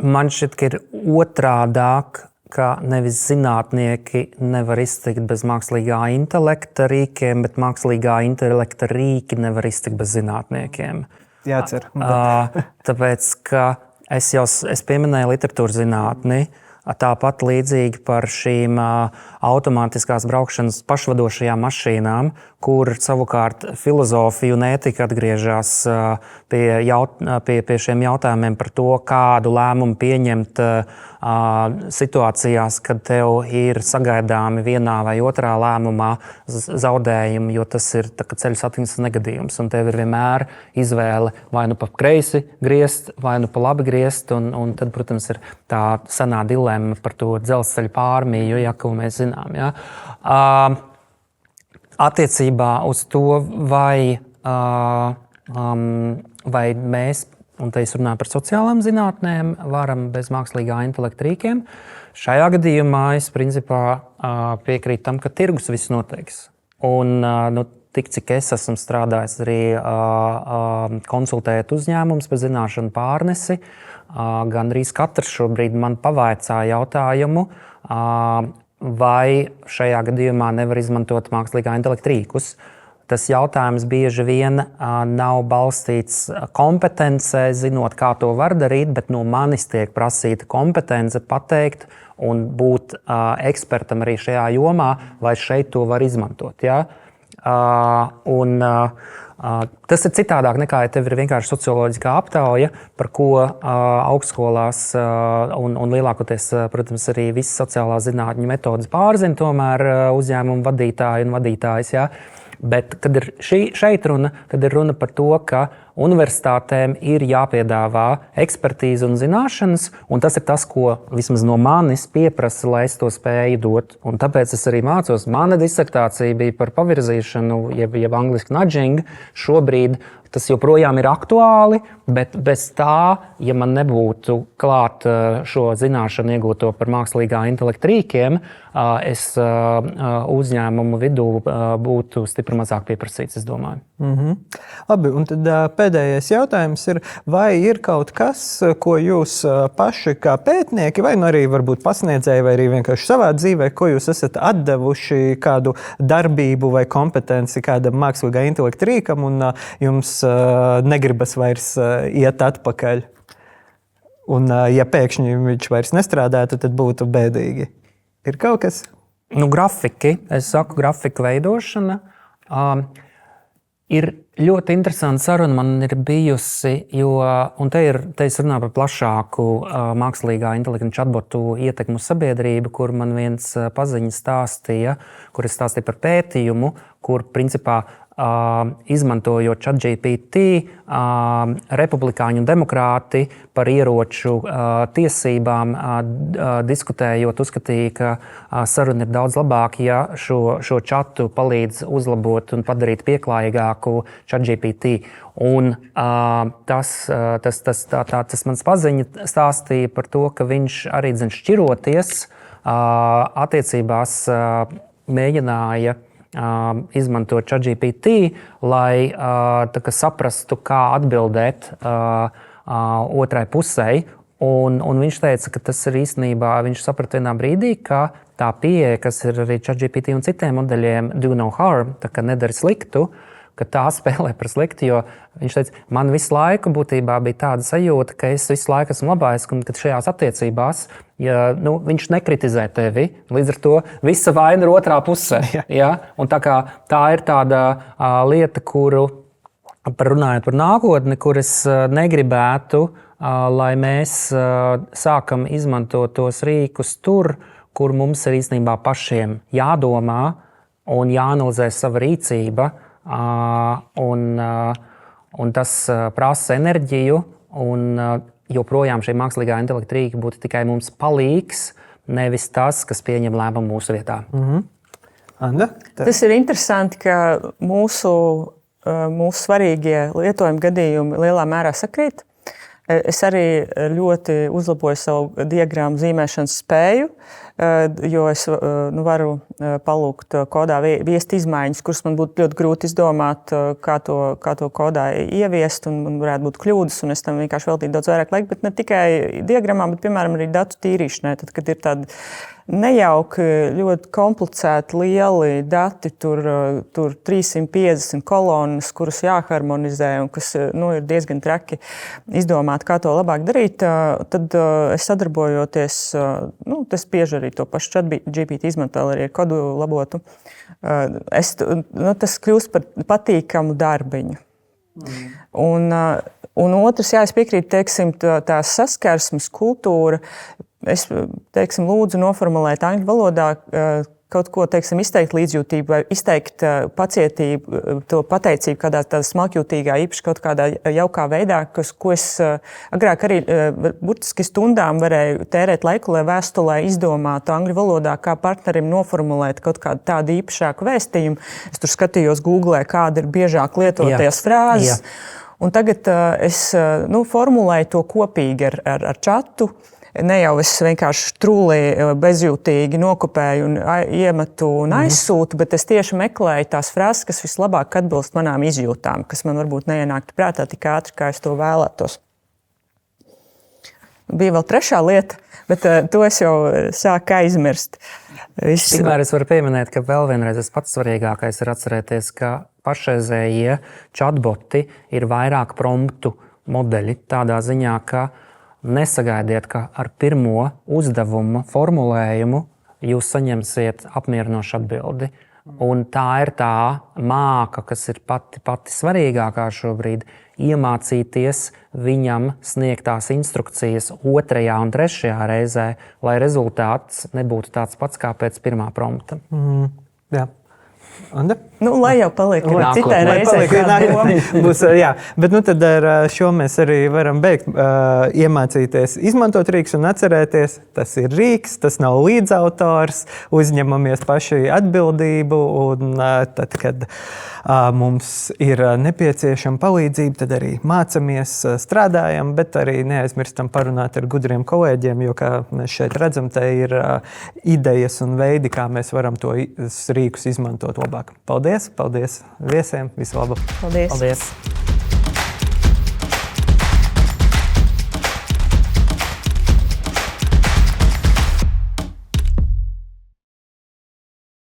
Man šķiet, ka ir otrādāk, ka nevis zinātnieki nevar iztikt bez mākslīgā intelekta rīkiem, bet mākslīgā intelekta rīki nevar iztikt bez zinātniekiem. Jācer. Tāpēc, ka es pieminēju literatūras zinātni, tāpat līdzīgi par šīm automātiskās braukšanas pašvadošajām mašīnām, kur savukārt filozofija un ētika atgriežas pie šiem jautājumiem par to, kādu lēmumu pieņemt situācijās, kad tev ir sagaidāmi vienā vai otrā lēmumā zaudējumi, jo tas ir ceļu satiksmes negadījums, un tev ir vienmēr izvēle vai nu pa kreisi griezt, vai nu pa labi griezt, un tad, protams, ir tā senā dilemma par to dzelzceļa pārmiju, ko mēs zinām. Ja? Attiecībā uz to, vai mēs, un te es runāju par sociālām zinātnēm, varam bez mākslīgā intelekta rīkiem. Šajā gadījumā es principā piekrītu tam, ka tirgus viss noteiks. Un tik cik es esmu strādājis arī konsultējot uzņēmumus par zināšanu pārnesi, gandrīz katrs šobrīd man pavaicā jautājumu, vai šajā gadījumā nevar izmantot mākslīgā intelekta rīkus. Tas jautājums bieži vien nav balstīts kompetencē, zinot, kā to var darīt, bet no manis tiek prasīta kompetence pateikt un būt ekspertam arī šajā jomā, vai šeit to var izmantot. Ja? Tas ir citādāk nekā, ja tev ir vienkārši socioloģiskā aptauja, par ko augstskolās un lielākoties, protams, arī visas sociālās zinātņu metodas pārzina tomēr uzņēmumu vadītāji un vadītājas. Ja? Bet, kad ir šeit runa, tad ir runa par to, ka universitātēm ir jāpiedāvā ekspertīze un zināšanas, un tas ir tas, ko vismaz no manis pieprasa, lai es to spēju dot. Un tāpēc es arī mācos. Mana disertācija bija par pavirzīšanu, jeb angliski nudging. Šobrīd tas joprojām ir aktuāli, bet bez tā, ja man nebūtu klāt šo zināšanu iegūto par mākslīgā intelekta rīkiem, es uzņēmumu vidū būtu stipri mazāk pieprasīts, es domāju. Labi, un tad pēdējais jautājums ir, vai ir kaut kas, ko jūs paši kā pētnieki, vai arī varbūt pasniedzēji, vai arī vienkārši savā dzīvē, ko jūs esat atdevuši kādu darbību vai kompetenci kādam mākslīgā intelekta rīkam, un jums negribas vairs iet atpakaļ. Un, ja pēkšņi viņš vairs nestrādātu, tad būtu bēdīgi. Ir kaut kas? Grafiki. Es saku, grafika veidošana. Ir ļoti interesanta saruna man ir bijusi, un te es runāju par plašāku mākslīgā intelekta un chatbotu ietekmu uz sabiedrību, kur man viens paziņas stāstīja, kur es stāstīju par pētījumu, kur principā izmantojot ChatGPT, republikāņu un demokrāti par ieroču tiesībām diskutējot, uzskatīja, ka saruna ir daudz labāka, ja šo chatu palīdz uzlabot un padarīt pieklājīgāku ChatGPT. Un tas mans paziņa stāstīja par to, ka viņš arī šķiroties attiecībās mēģināja izmantot ChatGPT, lai saprastu, kā atbildēt otrai pusei. Un viņš teica, ka tas ir īstenībā, viņš saprata vienā brīdī, ka tā pieeja, kas ir arī ChatGPT un citiem modeļiem, do no harm, tā kā nedara sliktu, ka tā spēlē par sliktu, jo viņš teica, man visu laiku būtībā bija tāda sajūta, ka es visu laiku esmu labājis, un kad šajās attiecībās viņš nekritizē tevi, līdz ar to visa vaina ir otrā pusē. Ja? Un tā ir tāda lieta, kuru, runājot par nākotni, kur es negribētu, lai mēs sākam izmantot tos rīkus tur, kur mums ir īstenībā pašiem jādomā un jāanalizē sava rīcība. Un tas prasa enerģiju, un joprojām šī mākslīgā intelekta rīki būtu tikai mums palīgs, nevis tas, kas pieņem lēmumu mūsu vietā. Anda? Tas ir interesanti, ka mūsu svarīgie lietojuma gadījumi lielā mērā sakrīt. Es arī ļoti uzlaboju savu diagrammu zīmēšanas spēju, jo es varu palūgt kodā viest izmaiņas, kuras man būtu ļoti grūti izdomāt, kā to kodā ieviest, un varētu būt kļūdas, un es tam vienkārši veltītu daudz vairāk laika, bet ne tikai diagrammām, bet, piemēram, arī datu tīrīšanai. Tad, kad ir tādi nejauki, ļoti komplicēti, lieli dati, tur 350 kolonas, kuras jāharmonizē un kas ir diezgan traki izdomāt, kā to labāk darīt, tad es sadarbojoties, tas bieži arī to pašu ChatGPT izmanto, arī ar kodu labotu. Tas kļūst par patīkamu darbiņu. Un otrs, es piekrītu, teiksim, tā saskarsmes kultūra. Es lūdzu noformulēt angļu valodā kaut ko, izteikt līdzjūtību vai izteikt pacietību, to pateicību kādā tādā smalkjūtīgā, īpaši kaut kādā jaukā veidā, ko es agrāk arī burtiski stundām varēju tērēt laiku, lai vēstulē izdomātu angļu valodā, kā partnerim noformulēt kaut kādu tādu īpašāku vēstījumu. Es tur skatījos Googlē, kāda ir biežāk lietoties frāzes. Un tagad es formulēju to kopīgi ar čatu. Ne jau es vienkārši trūlī bezjūtīgi nokopēju un iemetu un aizsūtu, bet es tieši meklēju tās frāzes, kas vislabāk atbilst manām izjūtām, kas man varbūt neienāktu prātā tik ātri, kā es to vēlētos. Bija vēl trešā lieta, bet to es jau sāku aizmirst. Tomēr es varu pieminēt, ka vēl vienreiz tas pats svarīgākais ir atcerēties, ka pašreizējie chatboti ir vairāk promptu modeļi tādā ziņā, ka nesagaidiet, ka ar pirmo uzdevumu formulējumu jūs saņemsiet apmierinošu atbildi. Un tā ir tā māka, kas ir pati svarīgākā šobrīd, iemācīties viņam sniegt tās instrukcijas otrajā un trešajā reizē, lai rezultāts nebūtu tāds pats kā pēc pirmā prompta. Jā. Anda? Nu, lai jau paliek arī Nākotnē. citai Lai reizei. Paliek nākamā. Būs, jā. Bet nu, tad ar šo mēs arī varam beigt iemācīties izmantot rīks un atcerēties, tas ir rīks, tas nav līdzautors, uzņemamies paši atbildību un tad, kad mums ir nepieciešama palīdzība, tad arī mācamies, strādājam, bet arī neaizmirstam parunāt ar gudriem kolēģiem, jo, kā mēs šeit redzam, te ir idejas un veidi, kā mēs varam to rīkus izmantot labāk. Paldies! Paldies viesiem! Visu labu! Paldies! Paldies!